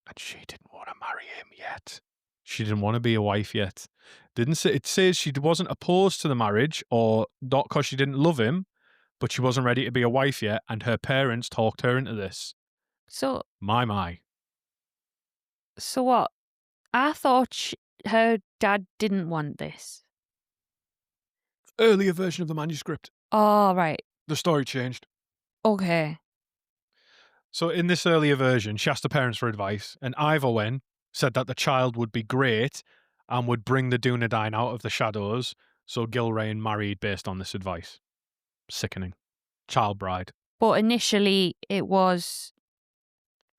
and she didn't want to marry him yet. She didn't want to be a wife yet. Didn't say, it says she wasn't opposed to the marriage, or not because she didn't love him, but she wasn't ready to be a wife yet, and her parents talked her into this. So My. So what? I thought her dad didn't want this. Earlier version of the manuscript. Oh, right. The story changed. Okay. So in this earlier version, she asked the parents for advice, and Ivorwen said that the child would be great and would bring the Dunedain out of the shadows, so Gilrain married based on this advice. Sickening. Child bride. But initially, it was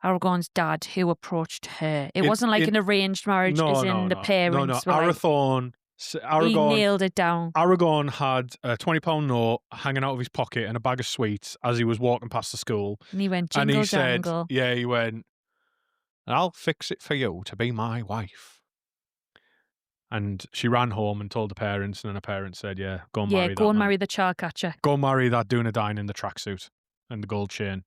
Aragorn's dad who approached her. It wasn't like an arranged marriage, as in the parents were Arathorn, he nailed it down. Aragorn had a £20 note hanging out of his pocket and a bag of sweets as he was walking past the school. And he went, jingle, jangle. He went, I'll fix it for you to be my wife. And she ran home and told the parents, and then the parents said, yeah, go and marry that go and man. marry the child catcher. Go marry that Dunedain in the tracksuit and the gold chain.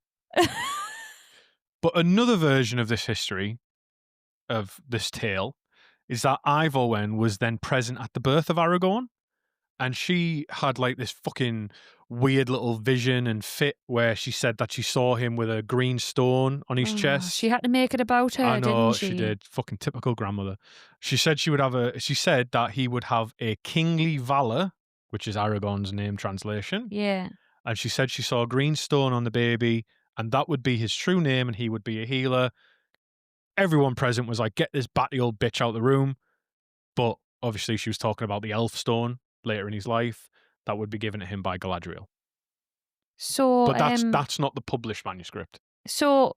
But another version of this history, of this tale, is that Ivorwen was then present at the birth of Aragorn, and she had like this fucking weird little vision and fit where she said that she saw him with a green stone on his chest. She had to make it about her, I know, didn't she? she did. Fucking typical grandmother. She said she said that he would have a kingly valor, which is Aragorn's name translation. Yeah. And she said she saw a green stone on the baby, and that would be his true name, and he would be a healer. Everyone present was like, get this batty old bitch out of the room. But obviously she was talking about the elf stone later in his life that would be given to him by Galadriel. So, but that's not the published manuscript. So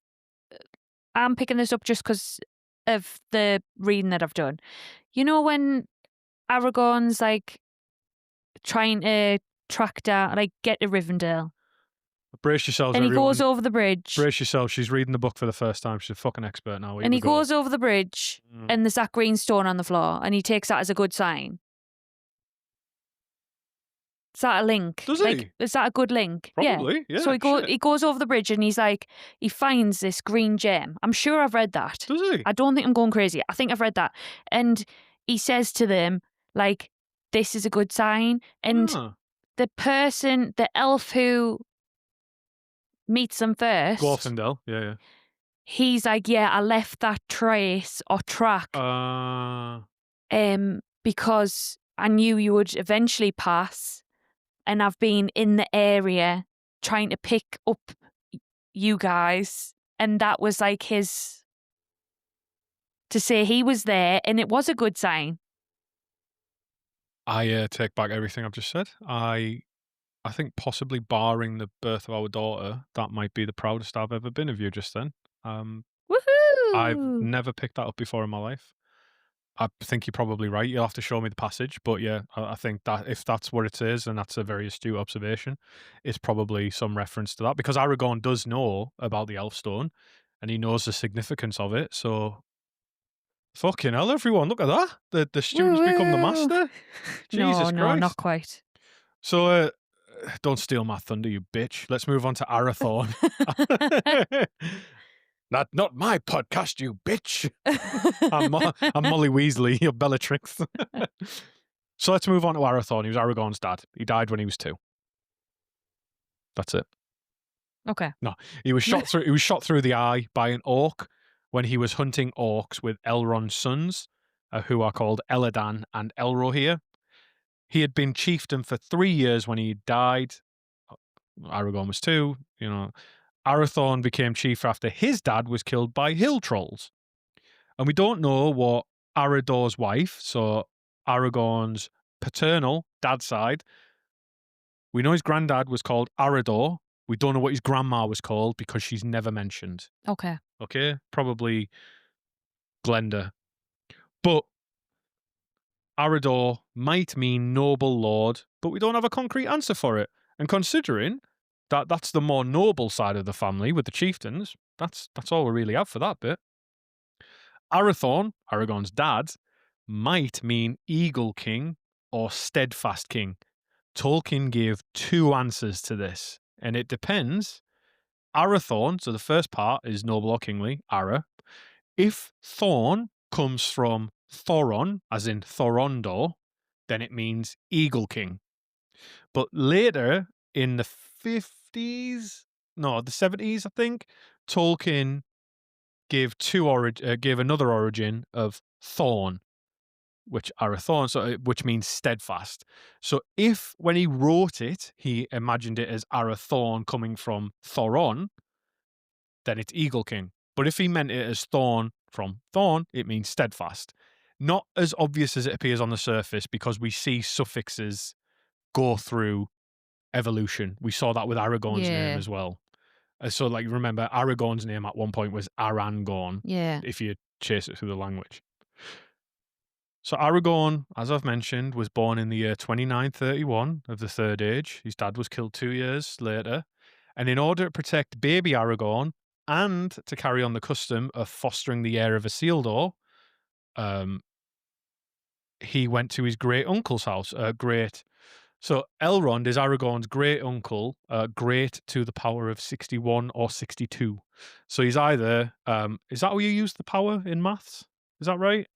I'm picking this up just because of the reading that I've done. You know when Aragorn's like trying to track down, like get to Rivendell. Brace yourselves, and everyone. He goes over the bridge. Brace yourself. She's reading the book for the first time. She's a fucking expert now. And he goes over the bridge, and there's that green stone on the floor, and he takes that as a good sign. Is that a link? Does he? Is that a good link? Probably, yeah. So he goes over the bridge, and he finds this green gem. I'm sure I've read that. Does he? I don't think I'm going crazy. I think I've read that. And he says to them, like, this is a good sign. And the elf who meets them first. Glorfindel, yeah. He's like, yeah, I left that trace or track. Because I knew you would eventually pass, and I've been in the area trying to pick up you guys, and that was like his to say he was there, and it was a good sign. I take back everything I've just said. I think possibly barring the birth of our daughter, that might be the proudest I've ever been of you just then. Woohoo! I've never picked that up before in my life. I think you're probably right. You'll have to show me the passage. But yeah, I think that if that's what it is, and that's a very astute observation, it's probably some reference to that. Because Aragorn does know about the Elfstone, and he knows the significance of it. So, fucking hell, everyone, look at that. The students become the master. Jesus Christ. No, not quite. So, don't steal my thunder, you bitch. Let's move on to Arathorn. Not my podcast, you bitch. I'm Molly Weasley, you're Bellatrix. So let's move on to Arathorn. He was Aragorn's dad. He died when he was 2. That's it. Okay. No, he was shot through. He was shot through the eye by an orc when he was hunting orcs with Elrond's sons, who are called Elladan and Elrohir. He had been chieftain for 3 years when he died. Aragorn was 2. Arathorn became chief after his dad was killed by hill trolls. And we don't know what Arador's wife, so Aragorn's paternal dad's side, we know his granddad was called Arador. We don't know what his grandma was called because she's never mentioned. Okay. Probably Glenda. But Arador might mean noble lord, but we don't have a concrete answer for it. And considering that that's the more noble side of the family with the chieftains, that's all we really have for that bit. Arathorn, Aragorn's dad, might mean Eagle King or Steadfast King. Tolkien gave two answers to this, and it depends. Arathorn, so the first part is noble or kingly, Ara. If Thorn comes from Thoron, as in Thorondor, then it means Eagle King. But later in the 50s, no, the 70s, I think, Tolkien gave gave another origin of Thorn, which Arathorn, so which means steadfast. So if when he wrote it, he imagined it as Arathorn coming from Thoron, then it's Eagle King. But if he meant it as Thorn from Thorn, it means steadfast. Not as obvious as it appears on the surface because we see suffixes go through evolution. We saw that with Aragorn's name Yeah. as well. So, like, remember, Aragorn's name at one point was Arangorn, Yeah. if you chase it through the language. So Aragorn, as I've mentioned, was born in the year 2931 of the Third Age. His dad was killed 2 years later. And in order to protect baby Aragorn and to carry on the custom of fostering the heir of Isildur, he went to his great uncle's house. So Elrond is Aragorn's great uncle, great to the power of 61 or 62. So he's either, is that how you use the power in maths? Is that right?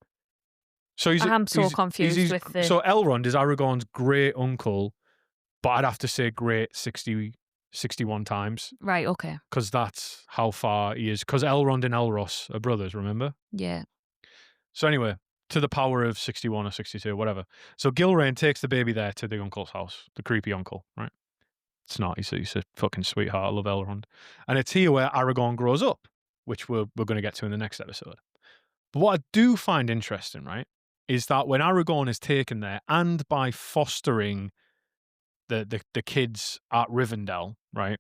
So I'm so confused with the... So Elrond is Aragorn's great uncle, but I'd have to say great 61 times. Right, okay. Because that's how far he is. Because Elrond and Elros are brothers, remember? Yeah. So anyway, to the power of 61 or 62, whatever. So Gilrain takes the baby there to the uncle's house, the creepy uncle, right? It's not, he's a fucking sweetheart. I love Elrond. And it's here where Aragorn grows up, which we're going to get to in the next episode. But what I do find interesting, right, is that when Aragorn is taken there, and by fostering the kids at Rivendell, right,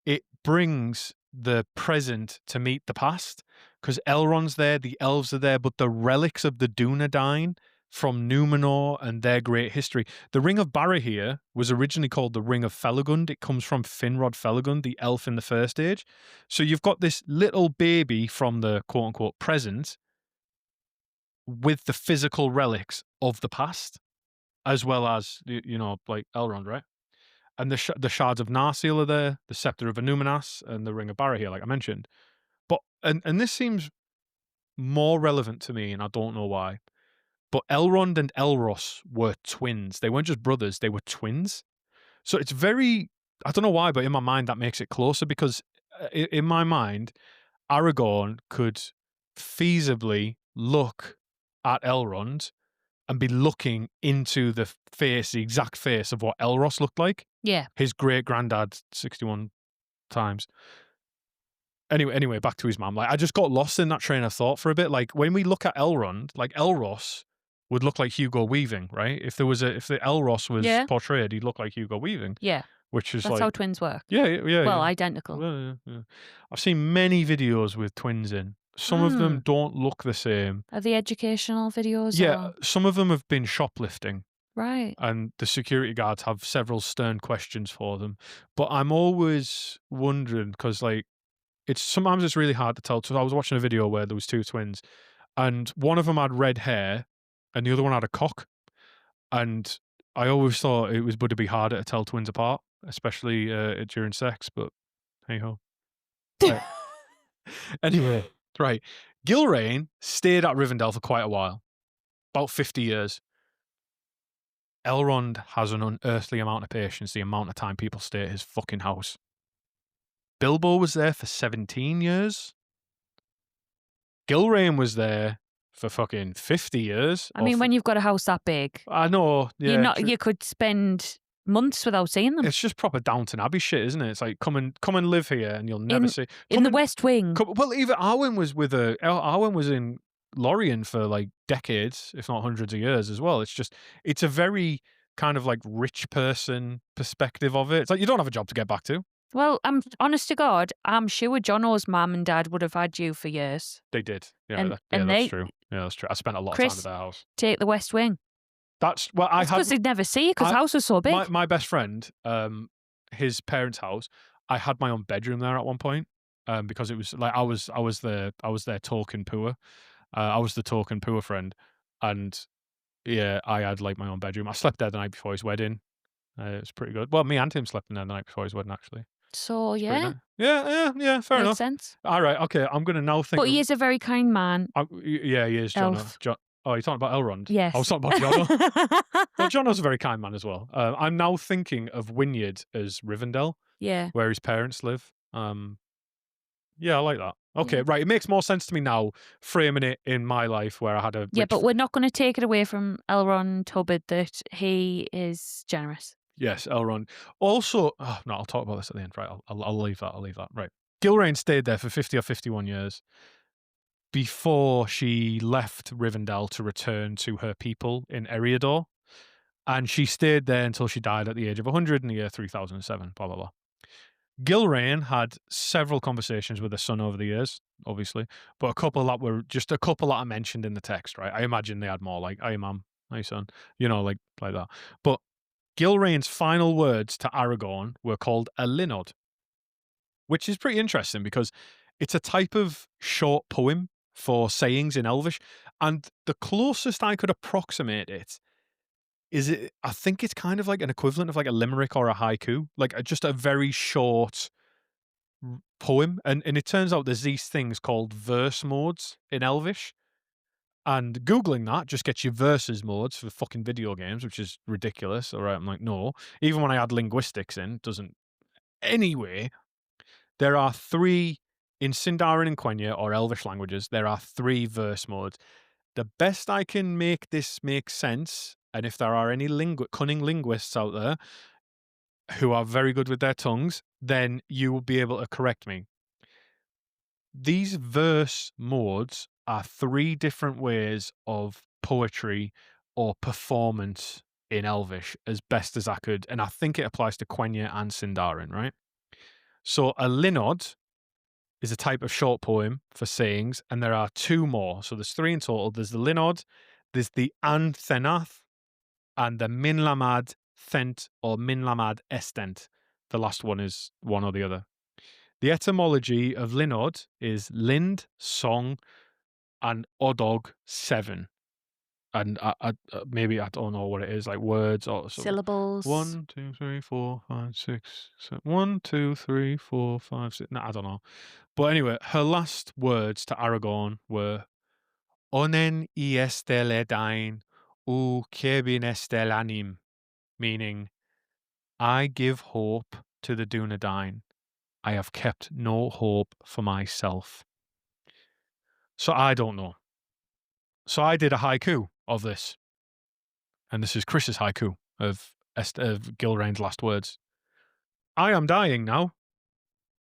it brings the present to meet the past, because Elrond's there, the elves are there, but the relics of the Dunedain from Númenor and their great history. The Ring of Barahir was originally called the Ring of Felagund. It comes from Finrod Felagund, the elf in the First Age. So you've got this little baby from the quote-unquote present with the physical relics of the past, as well as, you know, like Elrond, right? And the shards of Narsil are there, the scepter of Anúminas, and the ring of Barahir, like I mentioned. But and this seems more relevant to me, and I don't know why. But Elrond and Elros were twins. They weren't just brothers; they were twins. So it's very, I don't know why, but in my mind that makes it closer, because in my mind, Aragorn could feasibly look at Elrond and be looking into the face, the exact face of what Elros looked like. Yeah. His great granddad 61 times. Anyway, back to his mum. Like, I just got lost in that train of thought for a bit. Like, when we look at Elrond, like Elros would look like Hugo Weaving, right? If the Elros was portrayed, he'd look like Hugo Weaving. Yeah. Which is That's like, how twins work. Yeah. Well, identical. Yeah. I've seen many videos with twins in. Some of them don't look the same. Are they educational videos? Yeah, or... some of them have been shoplifting. Right. And the security guards have several stern questions for them. But I'm always wondering, because like, sometimes it's really hard to tell. So I was watching a video where there was two twins, and one of them had red hair and the other one had a cock. And I always thought it would be harder to tell twins apart, especially during sex, but hey ho. Right. Anyway, right. Gilrain stayed at Rivendell for quite a while, about 50 years. Elrond has an unearthly amount of patience, the amount of time people stay at his fucking house. Bilbo was there for 17 years. Gilrain was there for fucking 50 years. I mean, when you've got a house that big, I know. Yeah, you could spend months without seeing them. It's just proper Downton Abbey shit, isn't it? It's like, come and live here, and you'll never see. In the West Wing. Well, even Arwen was in Lorien for like decades, if not hundreds of years as well. It's a very kind of like rich person perspective of it. It's like, you don't have a job to get back to. Well, I'm honest to God, I'm sure Jono's mum and dad would have had you for years. They did. Yeah, and that's true. Yeah, that's true. I spent a lot of time at their house. Take the West Wing. That's well, I That's had because they'd never see it because I- the house was so big. my best friend, his parents' house. I had my own bedroom there at one point, because it was like I was their talking poor. I was the talking poor friend, and yeah, I had like my own bedroom. I slept there the night before his wedding. It was pretty good. Well, me and him slept in there the night before his wedding, actually. So, It's pretty yeah, nice. Yeah. Fair makes enough. sense. All right. Okay. I'm gonna now think But he of. is a very kind man, Yeah, he is John. elf. John. Oh, you're talking about Elrond. I was Yes. talking about John. Well, Jono's a very kind man as well. I'm now thinking of Wynyard as Rivendell, Yeah. where his parents live. Yeah, I like that. Okay, Yeah. right. It makes more sense to me now, framing it in my life where I had a Yeah, rich. but we're not going to take it away from Elrond Hubbard that he is generous. Yes, Elrond. Also, oh, no, I'll talk about this at the end. Right, I'll leave that. I'll leave that. Right. Gilrain stayed there for 50 or 51 years before she left Rivendell to return to her people in Eriador. And she stayed there until she died at the age of 100 in the year 3007, blah, blah, blah. Gilrain had several conversations with her son over the years, obviously, but a couple that are mentioned in the text, right? I imagine they had more, like, "Hey, mum, hey, son," like that. But Gilrain's final words to Aragorn were called a linod, which is pretty interesting because it's a type of short poem for sayings in Elvish, and the closest I could approximate it I think it's kind of like an equivalent of like a limerick or a haiku, like just a very short poem. And it turns out there's these things called verse modes in Elvish. And Googling that just gets you verses modes for fucking video games, which is ridiculous. All right. I'm like, no. Even when I add linguistics in, it doesn't. Anyway, there are three in Sindarin and Quenya or Elvish languages, there are three verse modes. The best I can make this make sense, and if there are any cunning linguists out there who are very good with their tongues, then you will be able to correct me. These verse modes are three different ways of poetry or performance in Elvish, as best as I could, and I think it applies to Quenya and Sindarin, right? So a linod is a type of short poem for sayings, and there are two more. So there's three in total. There's the linod, there's the anthenath, and the minlamad thent or minlamad estent. The last one is one or the other. The etymology of linod is lind, song, and odog, seven. And maybe I don't know what it is, like words or something. Syllables. 1, 2, 3, 4, 5, 6, 7. 1, 2, 3, 4, 5, 6. No, I don't know. But anyway, her last words to Aragorn were Onen I estele dain u kebin estel anim, meaning I give hope to the Dunedain. I have kept no hope for myself. So I don't know. So I did a haiku of this. And this is Chris's haiku of Gilrain's last words. I am dying now.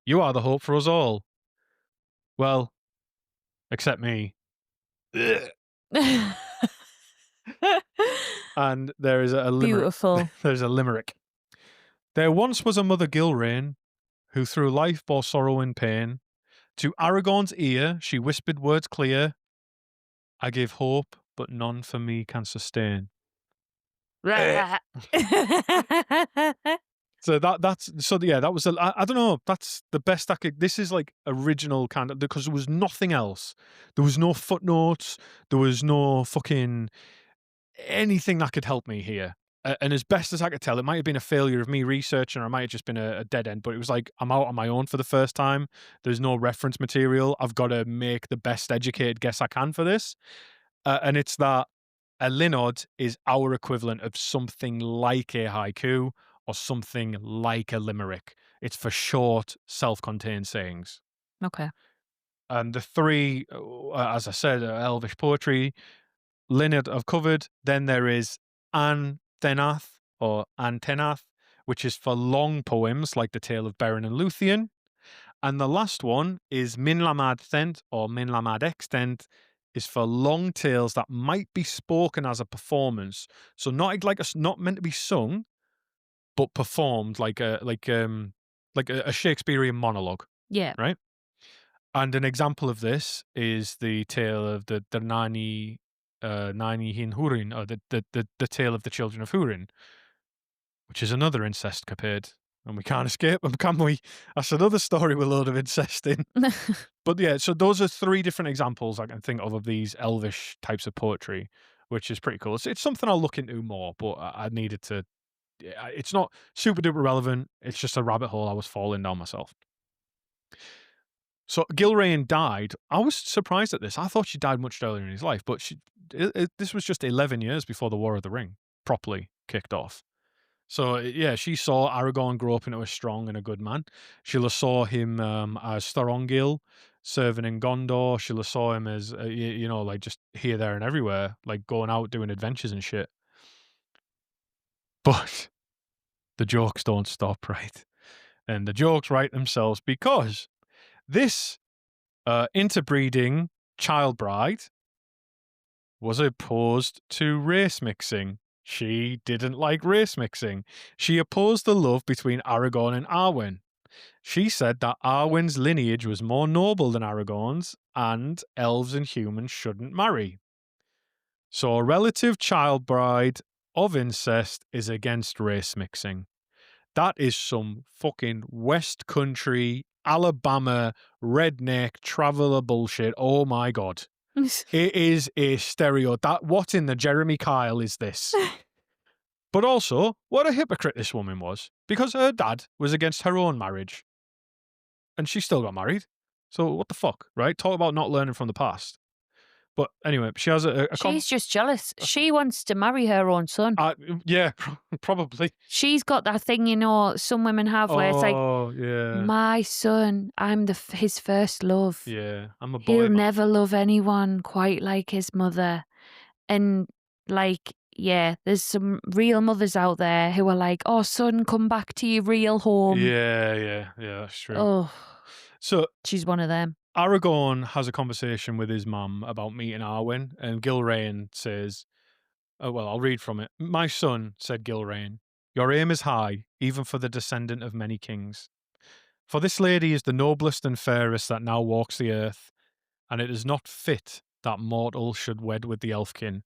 You are the hope for us all. Well, except me. And there is a limerick. Beautiful. There's a limerick. There once was a mother Gilrain who through life bore sorrow and pain. To Aragorn's ear she whispered words clear. I give hope, but none for me can sustain. So that was I don't know, that's the best I could. This is like original kind of, because there was nothing else. There was no footnotes, there was no fucking anything that could help me here. And as best as I could tell, it might have been a failure of me researching, or it might have just been a dead end, but it was like, I'm out on my own for the first time. There's no reference material. I've got to make the best educated guess I can for this. And it's that a linod is our equivalent of something like a haiku or something like a limerick. It's for short, self-contained sayings. Okay. And the three, as I said, Elvish poetry, linod I've covered. Then there is anthenath or antenath, which is for long poems like the Tale of Beren and Luthien. And the last one is minlamad thent or minlamad extent, is for long tales that might be spoken as a performance. So not not meant to be sung, but performed like a Shakespearean monologue, Yeah. right? And an example of this is the tale of the Nani Naini Hin Hurin, or the Tale of the Children of Hurin, which is another incest capade. And we can't escape them, can we? That's another story with a load of incest in. But yeah, so those are 3 different examples I can think of these elvish types of poetry, which is pretty cool. It's something I'll look into more, but I needed to. It's not super duper relevant. It's just a rabbit hole I was falling down myself. So Gilraen died. I was surprised at this. I thought she died much earlier in his life, but this was just 11 years before the War of the Ring properly kicked off. So yeah, she saw Aragorn grow up into a strong and a good man. She'll have saw him as Thorongil serving in Gondor. She'll have saw him as like just here, there, and everywhere, like going out doing adventures and shit. But the jokes don't stop, right? And the jokes write themselves because this interbreeding child bride was opposed to race mixing. She didn't like race mixing. She opposed the love between Aragorn and Arwen. She said that Arwen's lineage was more noble than Aragorn's, and elves and humans shouldn't marry. So a relative child bride of incest is against race mixing. That is some fucking West Country, Alabama, redneck, traveler bullshit. Oh my God. It is a stereo. What in the Jeremy Kyle is this? But also, what a hypocrite this woman was, because her dad was against her own marriage. And she still got married. So what the fuck, right? Talk about not learning from the past. But anyway, she has She's just jealous. She wants to marry her own son. Yeah, probably. She's got that thing, some women have where it's like, yeah. my son, I'm his first love. Yeah, I'm a boy. He'll never love anyone quite like his mother. And like, yeah, there's some real mothers out there who are like, oh, son, come back to your real home. Yeah, that's true. Oh, so she's one of them. Aragorn has a conversation with his mum about meeting Arwen, and Gilraen says, well, I'll read from it. My son, said Gilraen, your aim is high, even for the descendant of many kings. For this lady is the noblest and fairest that now walks the earth, and it is not fit that mortal should wed with the elfkin.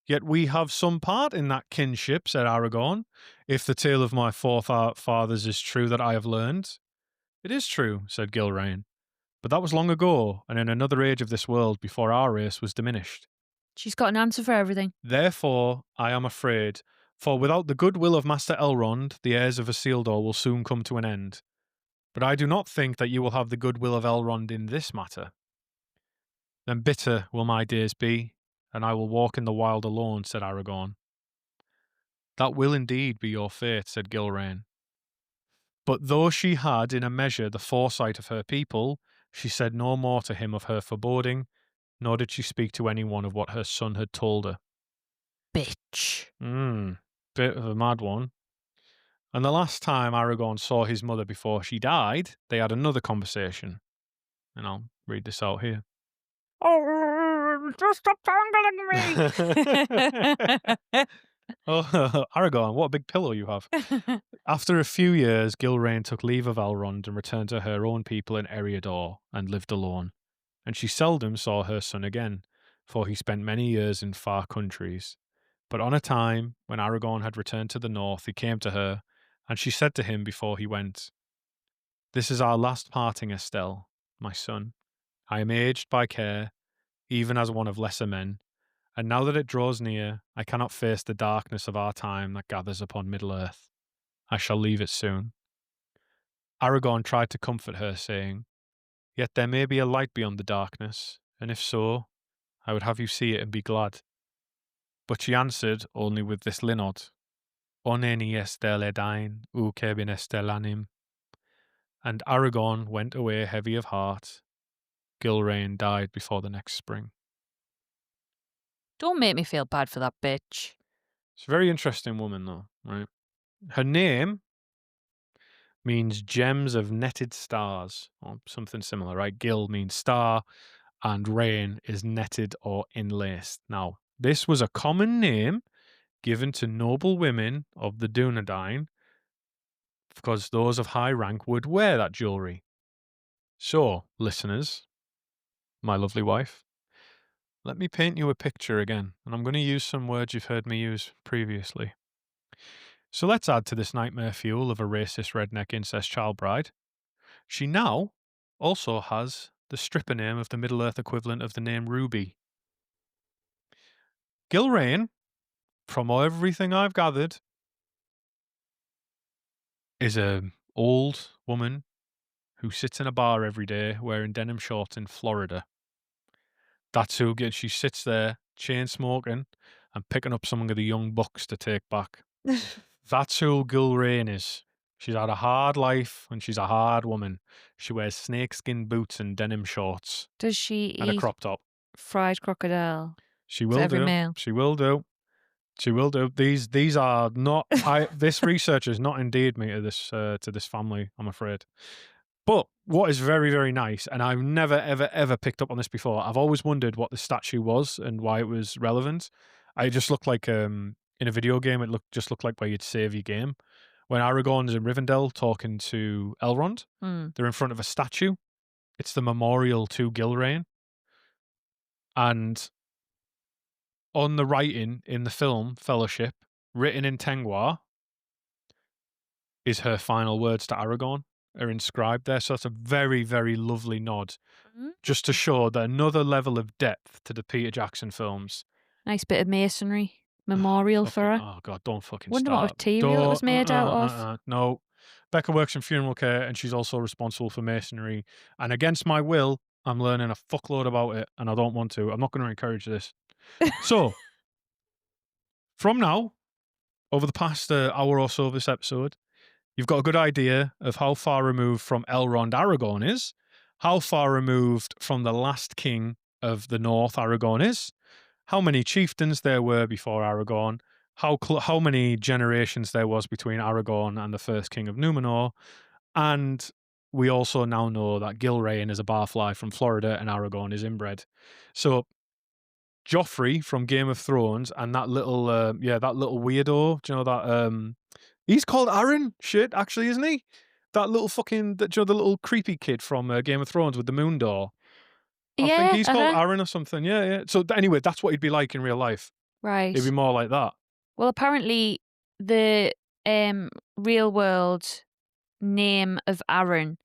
Yet we have some part in that kinship, said Aragorn, if the tale of my forefathers is true that I have learned. It is true, said Gilraen, but that was long ago, and in another age of this world before our race was diminished. She's got an answer for everything. Therefore, I am afraid, for without the goodwill of Master Elrond, the heirs of Isildur will soon come to an end. But I do not think that you will have the goodwill of Elrond in this matter. Then bitter will my days be, and I will walk in the wild alone, said Aragorn. That will indeed be your fate, said Gilraen. But though she had, in a measure, the foresight of her people, she said no more to him of her foreboding, nor did she speak to anyone of what her son had told her. Bitch. Bit of a mad one. And the last time Aragorn saw his mother before she died, they had another conversation. And I'll read this out here. Oh, just stop tangling me. Oh, Aragorn, what a big pillow you have. After a few years, Gilraen took leave of Elrond and returned to her own people in Eriador and lived alone. And she seldom saw her son again, for he spent many years in far countries. But on a time when Aragorn had returned to the north, he came to her, and she said to him before he went, This is our last parting, Estelle, my son. I am aged by care, even as one of lesser men, and now that it draws near, I cannot face the darkness of our time that gathers upon Middle-earth. I shall leave it soon. Aragorn tried to comfort her, saying, Yet there may be a light beyond the darkness, and if so, I would have you see it and be glad. But she answered only with this linod, Oneni Estelle edain, u kebin Estelle anim. And Aragorn went away heavy of heart. Gilraen died before the next spring. Don't make me feel bad for that bitch. It's a very interesting woman, though, right? Her name means gems of netted stars, or something similar, right? Gil means star, and rain is netted or inlaced. Now, this was a common name given to noble women of the Dunedain, because those of high rank would wear that jewellery. So, listeners, my lovely wife, Let me paint you a picture again, and I'm going to use some words you've heard me use previously. So let's add to this nightmare fuel of a racist redneck incest child bride. She now also has the stripper name of the Middle Earth equivalent of the name Ruby. Gilrain, from everything I've gathered, is a old woman who sits in a bar every day wearing denim shorts in Florida. That's who gets. She sits there, chain smoking, and picking up some of the young bucks to take back. That's who Gilrain is. She's had a hard life and she's a hard woman. She wears snakeskin boots and denim shorts Does she and a eat crop top. fried crocodile She for will every do. meal? She will do. She will do. These are not. This research has not endeared me to this family, I'm afraid. But what is very, very nice, and I've never, ever, ever picked up on this before. I've always wondered what the statue was and why it was relevant. I just looked like in a video game. It looked like where you'd save your game. When Aragorn's in Rivendell talking to Elrond, they're in front of a statue. It's the memorial to Gilrain, and on the writing in the film Fellowship, written in Tengwar, is her final words to Aragorn are inscribed there. So that's a very, very lovely nod, just to show that another level of depth to the Peter Jackson films. Nice bit of masonry memorial for her. Oh God, don't fucking Wonder what start. material it was made out of. No. Becca works in funeral care and she's also responsible for masonry. And against my will, I'm learning a fuckload about it and I don't want to. I'm not going to encourage this. So, from now, over the past hour or so of this episode, you've got a good idea of how far removed from Elrond Aragorn is, how far removed from the last king of the North Aragorn is, how many chieftains there were before Aragorn, how many generations there was between Aragorn and the first king of Numenor, and we also now know that Gilrain is a barfly from Florida and Aragorn is inbred. So Joffrey from Game of Thrones and that little that little weirdo, do you know that he's called Aaron shit actually, isn't he? That little fucking do you know the little creepy kid from Game of Thrones with the moon door? I think Yeah, he's called Aaron or something. Yeah, yeah. So anyway, that's what he'd be like in real life. right. He'd be more like that. Well, apparently the real world name of Aaron,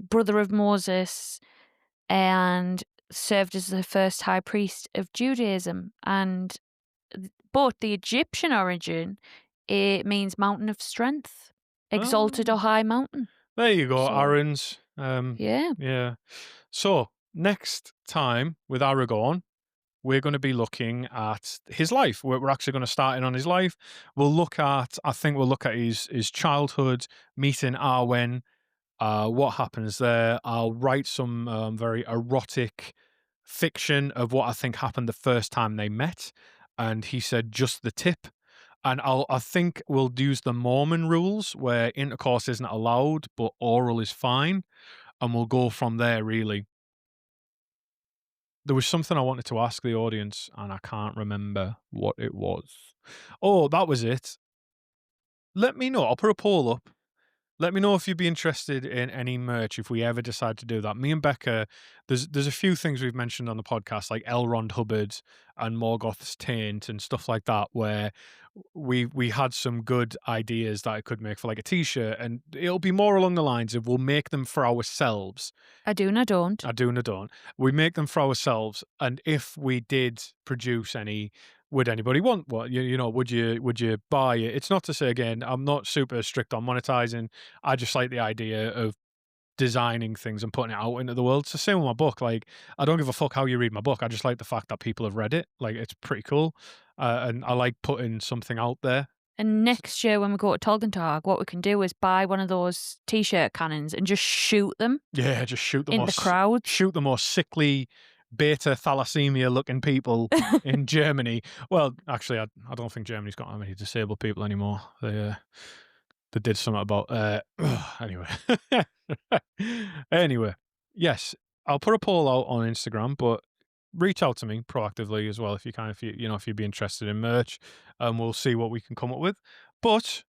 brother of Moses, and served as the first high priest of Judaism. But the Egyptian origin, it means mountain of strength, exalted or high mountain. There you go, So, Aaron's. Yeah. Yeah. So next time with Aragorn, we're going to be looking at his life. We're actually going to start in on his life. I think we'll look at his childhood, meeting Arwen, what happens there. I'll write some very erotic fiction of what I think happened the first time they met. And he said just the tip. And I think we'll use the Mormon rules where intercourse isn't allowed, but oral is fine. And we'll go from there, really. There was something I wanted to ask the audience, and I can't remember what it was. Oh, that was it. Let me know. I'll put a poll up. Let me know if you'd be interested in any merch if we ever decide to do that. Me and Becca, there's a few things we've mentioned on the podcast, like Elrond Hubbard and Morgoth's Taint and stuff like that, where we had some good ideas that I could make for like a t-shirt, and it'll be more along the lines of we'll make them for ourselves. I do and I don't. I do and I don't. We make them for ourselves, and if we did produce any, would anybody want what? You know, would you buy it? It's not to say, again, I'm not super strict on monetizing. I just like the idea of designing things and putting it out into the world. It's the same with my book. Like, I don't give a fuck how you read my book. I just like the fact that people have read it. Like, it's pretty cool. And I like putting something out there. And next year when we go to Tolgentag, what we can do is buy one of those t-shirt cannons and just shoot them. Yeah, just shoot the in the crowd. Shoot the more sickly beta thalassemia looking people in Germany. Well, actually, I don't think Germany's got that many disabled people anymore. They did something about anyway. Anyway, yes, I'll put a poll out on Instagram, but reach out to me proactively as well if you can, if you'd be interested in merch, and we'll see what we can come up with. But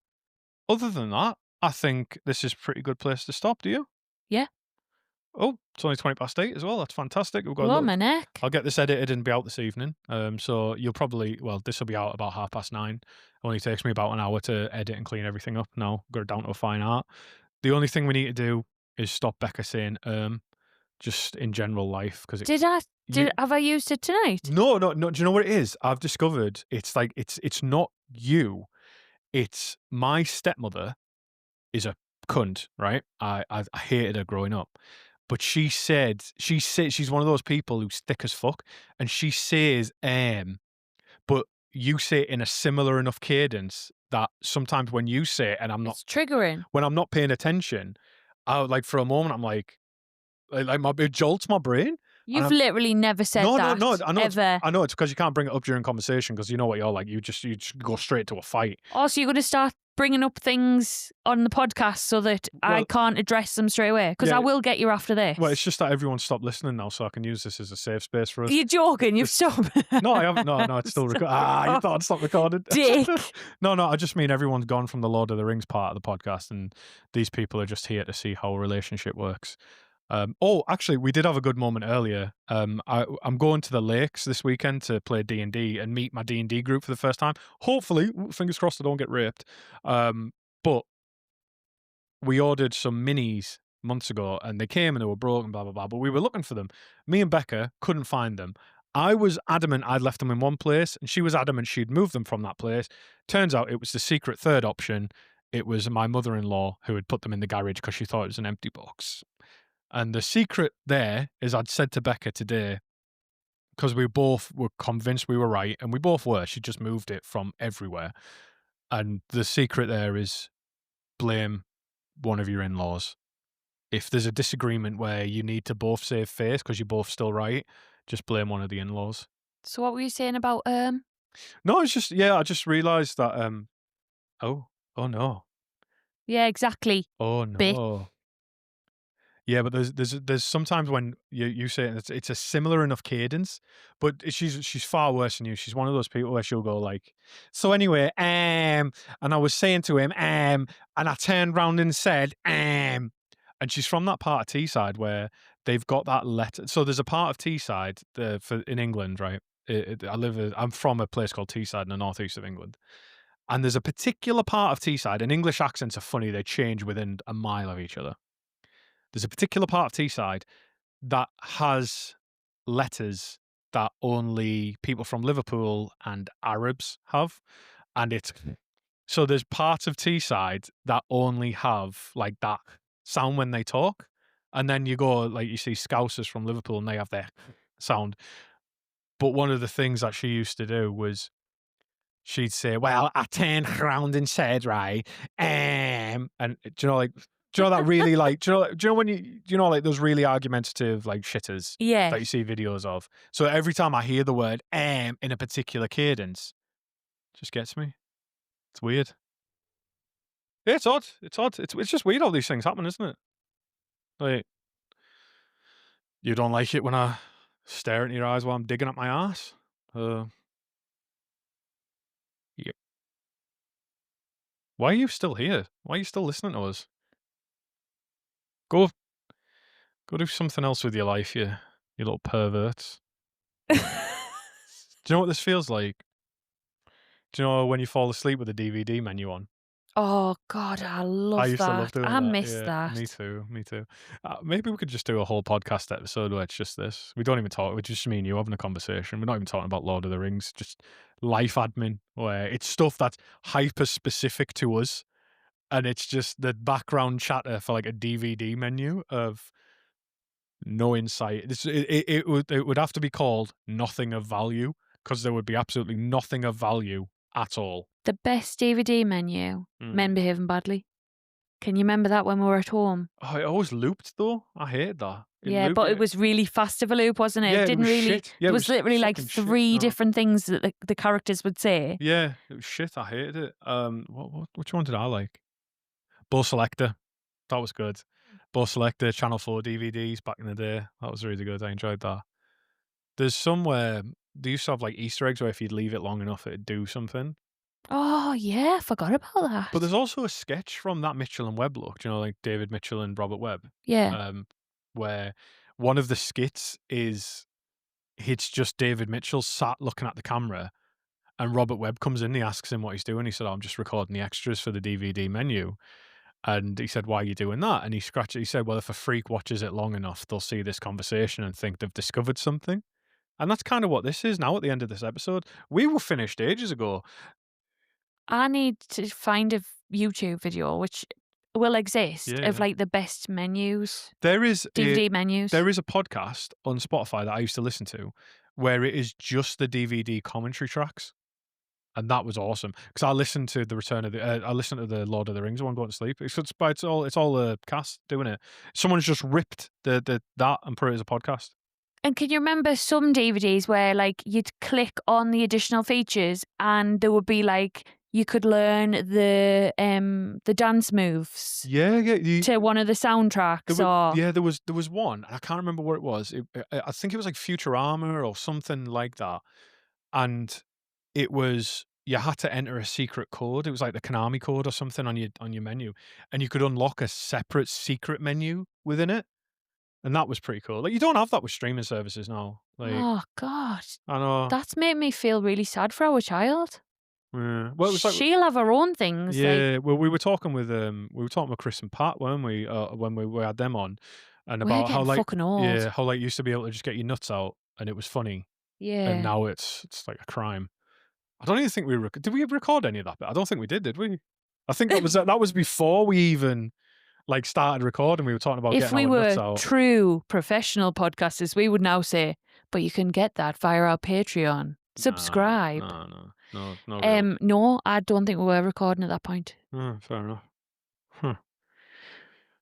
other than that, I think this is a pretty good place to stop. Do you? Yeah. Oh, it's only 8:20 as well. That's fantastic. We've got a little. Blimey neck. I'll get this edited and be out this evening. So you'll probably, well, this will be out about 9:30. Only takes me about an hour to edit and clean everything up. Now got it down to a fine art. The only thing we need to do is stop Becca saying just in general life because it. Have I used it tonight? No, no, no. Do you know what it is? I've discovered it's like it's not you. It's my stepmother is a cunt, right? I hated her growing up. But she's one of those people who's thick as fuck, and she says but you say it in a similar enough cadence that sometimes when you say it and It's triggering. when I'm not paying attention, I like for a moment I'm like it jolts my brain. You've literally never said that. No. I know. Ever. I know it's because you can't bring it up during conversation because you know what you're like. You just go straight to a fight. Also, you're going to start bringing up things on the podcast so that I can't address them straight away because I will get you after this. Well, it's just that everyone stopped listening now, so I can use this as a safe space for us. You're joking. You've stopped. No, I haven't. No, it's still recording. You thought I'd stop recording? Dick. No, I just mean everyone's gone from the Lord of the Rings part of the podcast, and these people are just here to see how a relationship works. Actually, we did have a good moment earlier. I'm going to the lakes this weekend to play D&D and meet my D&D group for the first time. Hopefully, fingers crossed I don't get raped. But we ordered some minis months ago and they came and they were broken, blah, blah, blah. But we were looking for them. Me and Becca couldn't find them. I was adamant I'd left them in one place and she was adamant she'd moved them from that place. Turns out it was the secret third option. It was my mother-in-law who had put them in the garage because she thought it was an empty box. And the secret there is I'd said to Becca today, because we both were convinced we were right, and we both were, she just moved it from everywhere. And the secret there is blame one of your in-laws. If there's a disagreement where you need to both save face because you're both still right, just blame one of the in-laws. So what were you saying about No, it's just, I just realised that, oh no. Yeah, exactly. Oh no. Bitch. Yeah, but there's sometimes when you say it, it's a similar enough cadence, but she's far worse than you. She's one of those people where she'll go like, so anyway, and I was saying to him, and I turned round and said, and she's from that part of Teesside where they've got that letter. So there's a part of Teesside in England, right? I'm from a place called Teesside in the northeast of England. And there's a particular part of Teesside, and English accents are funny, they change within a mile of each other. There's a particular part of Teesside that has letters that only people from Liverpool and Arabs have. And so there's parts of Teesside that only have like that sound when they talk. And then you go, like you see Scousers from Liverpool and they have their sound. But one of the things that she used to do was she'd say, well, I turned around and said, right, and do you know, like, do you know that really like, do you know when like those really argumentative like shitters that you see videos of? So every time I hear the word in a particular cadence, it just gets me. It's weird. Yeah, it's odd. It's just weird all these things happen, isn't it? Like, you don't like it when I stare into your eyes while I'm digging up my ass? Yeah. Why are you still here? Why are you still listening to us? Go do something else with your life, you little perverts. Do you know what this feels like? Do you know when you fall asleep with the DVD menu on? Oh God, I used to love doing that. I miss that. Me too. Maybe we could just do a whole podcast episode where it's just this. We don't even talk. It's just me and you having a conversation. We're not even talking about Lord of the Rings. Just life admin, where it's stuff that's hyper specific to us, and it's just the background chatter for like a DVD menu of no insight. It would have to be called Nothing of Value because there would be absolutely nothing of value at all. The best DVD menu, Men Behaving Badly. Can you remember that when we were at home? Oh, it always looped though. I hated that. But it was really fast of a loop, wasn't it? Yeah, it didn't was really. shit. Yeah, it was literally like three different things that the characters would say. Yeah, it was shit. I hated it. Which one did I like? Bo Selector. That was good. Bo Selector, Channel 4 DVDs back in the day. That was really good. I enjoyed that. There's somewhere they used to have like Easter eggs where if you'd leave it long enough, it'd do something. Oh yeah, I forgot about that. But there's also a sketch from that Mitchell and Webb look. Do you know, like David Mitchell and Robert Webb? Yeah. where one of the skits is it's just David Mitchell sat looking at the camera, and Robert Webb comes in. He asks him what he's doing. He said, "Oh, I'm just recording the extras for the DVD menu." And he said, "Why are you doing that?" And he scratched it. He said, "Well, if a freak watches it long enough, they'll see this conversation and think they've discovered something." And that's kind of what this is now at the end of this episode. We were finished ages ago. I need to find a YouTube video which will exist Yeah, of yeah. like the best menus, There is DVD menus. there is a podcast on Spotify that I used to listen to where it is just the DVD commentary tracks. And that was awesome because I listened to the Return of the I listened to the Lord of the Rings one going to sleep. It's all the cast doing it. Someone's just ripped the that and put it as a podcast. And can you remember some DVDs where like you'd click on the additional features and there would be like you could learn the dance moves Yeah, yeah. to one of the soundtracks There was one, and I can't remember what it was. I think it was like Futurama or something like that, and it was you had to enter a secret code. It was like the Konami code or something on your menu, and you could unlock a separate secret menu within it, and that was pretty cool. Like you don't have that with streaming services now. Like Oh God, I know, that's made me feel really sad for our child. yeah. Well, it was like She'll have her own things. Like, yeah. Well, we were talking with Chris and Pat, weren't we? When we had them on, and we're about how getting like fucking old. yeah, how like you used to be able to just get your nuts out, and it was funny, and Yeah. now it's like a crime. I don't even think did we record any of that bit? I don't think we did we? I think that was before we even like started recording. We were talking about If getting we our nuts were out. true professional podcasters, we would now say, but you can get that via our Patreon. Subscribe. No, real. No, I don't think we were recording at that point. Fair enough. Huh.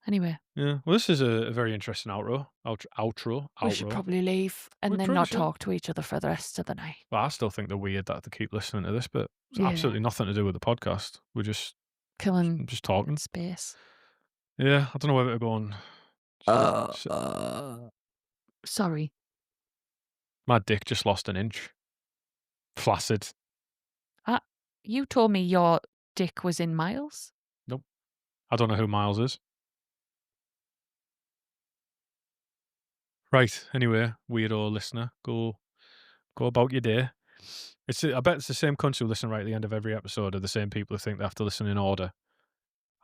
Anyway, Yeah. Well, this is a very interesting outro. we should probably leave and We then probably not should. talk to each other for the rest of the night. Well, I still think they're weird that they keep listening to this, but it's Yeah. absolutely nothing to do with the podcast. We're just Killing talking. in space. Yeah, I don't know whether to go on. Sorry. My dick just lost an inch. Flaccid. You told me your dick was in miles? Nope. I don't know who Miles is. Right. Anyway, weirdo listener, go about your day. I bet it's the same cunts who listen right at the end of every episode are the same people who think they have to listen in order.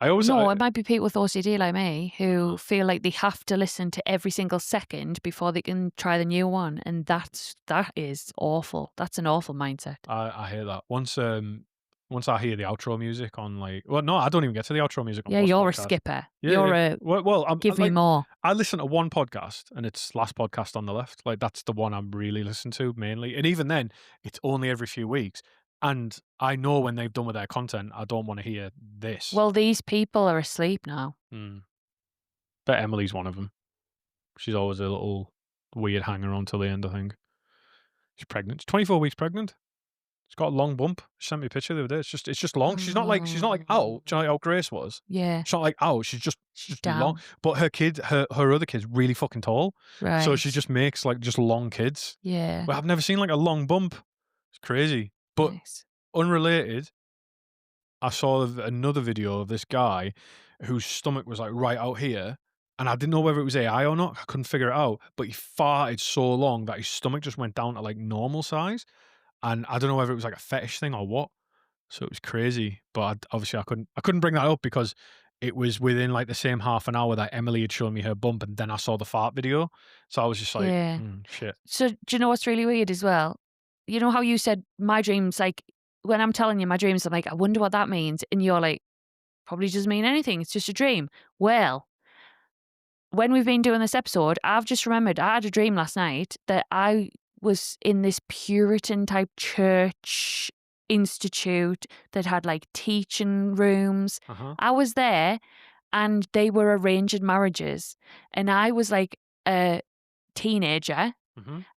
No, it might be people with OCD like me who Oh. feel like they have to listen to every single second before they can try the new one, and that is awful. That's an awful mindset. I hear that. Once I hear the outro music on no, I don't even get to the outro music on Yeah, most you're a podcasts. skipper. Yeah, You're yeah. a give me more. I listen to one podcast and it's last podcast on the left. Like that's the one I'm really listening to mainly. And even then, it's only every few weeks. And I know when they've done with their content, I don't want to hear this. Well, these people are asleep now. Bet Emily's one of them. She's always a little weird hanger on till the end, I think. She's pregnant. She's 24 weeks pregnant. She's got a long bump. She sent me a picture the other day. It's just long. She's not like out. Do you know like how Grace was? Yeah. She's not like out. She's just down. long. But her other kid's really fucking tall. Right. So she just makes like just long kids. Yeah. But I've never seen like a long bump. It's crazy. But Nice. unrelated, I saw another video of this guy whose stomach was like right out here. And I didn't know whether it was AI or not. I couldn't figure it out. But he farted so long that his stomach just went down to like normal size. And I don't know whether it was like a fetish thing or what. So it was crazy. But obviously I couldn't bring that up because it was within like the same half an hour that Emily had shown me her bump, and then I saw the fart video. So I was just like, Yeah. shit. So do you know what's really weird as well? You know how you said my dreams, like when I'm telling you my dreams, I'm like, I wonder what that means. And you're like, probably doesn't mean anything. It's just a dream. Well, when we've been doing this episode, I've just remembered I had a dream last night that I was in this Puritan type church institute that had like teaching rooms. I was there and they were arranging marriages. And I was like a teenager.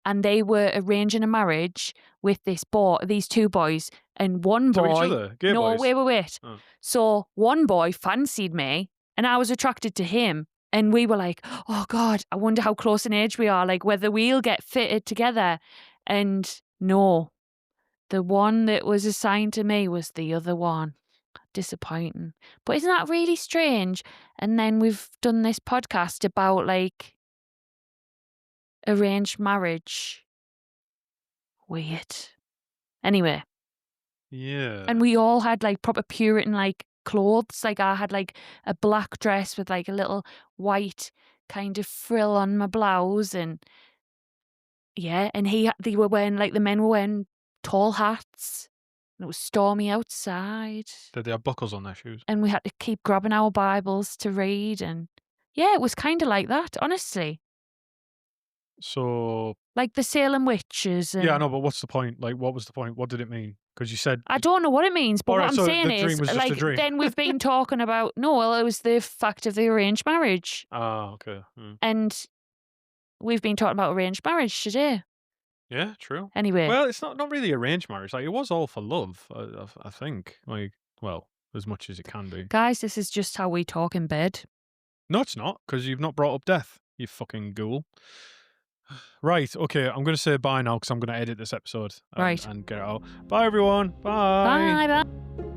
And they were arranging a marriage with these two boys, and one To boy. each other? Gay boys? Wait. Oh. So one boy fancied me, and I was attracted to him, and we were like, "Oh God, I wonder how close in age we are, like whether we'll get fitted together." And no, the one that was assigned to me was the other one. Disappointing, but isn't that really strange? And then we've done this podcast about like arranged marriage. Weird. Anyway. Yeah. And we all had like proper Puritan like clothes. Like I had like a black dress with like a little white kind of frill on my blouse, and yeah, and they were wearing like the men were wearing tall hats. And it was stormy outside. Did they have buckles on their shoes? And we had to keep grabbing our Bibles to read, and yeah, it was kind of like that, honestly. So Like the Salem witches. And yeah, I know, but what's the point? Like, what was the point? What did it mean? Because you said I don't know what it means, but All what right, I'm so saying the dream is, was just a like, dream. then we've been talking about, no, well, it was the fact of the arranged marriage. Ah, okay. And we've been talking about arranged marriage today. Yeah, true. Anyway, Well, it's not really arranged marriage. Like, it was all for love, I think. Like, well, as much as it can be. guys, this is just how we talk in bed. No, it's not, because you've not brought up death, you fucking ghoul. Right, okay, I'm going to say bye now, because I'm going to edit this episode Right. and get it out. Bye, everyone. Bye. Bye. Bye.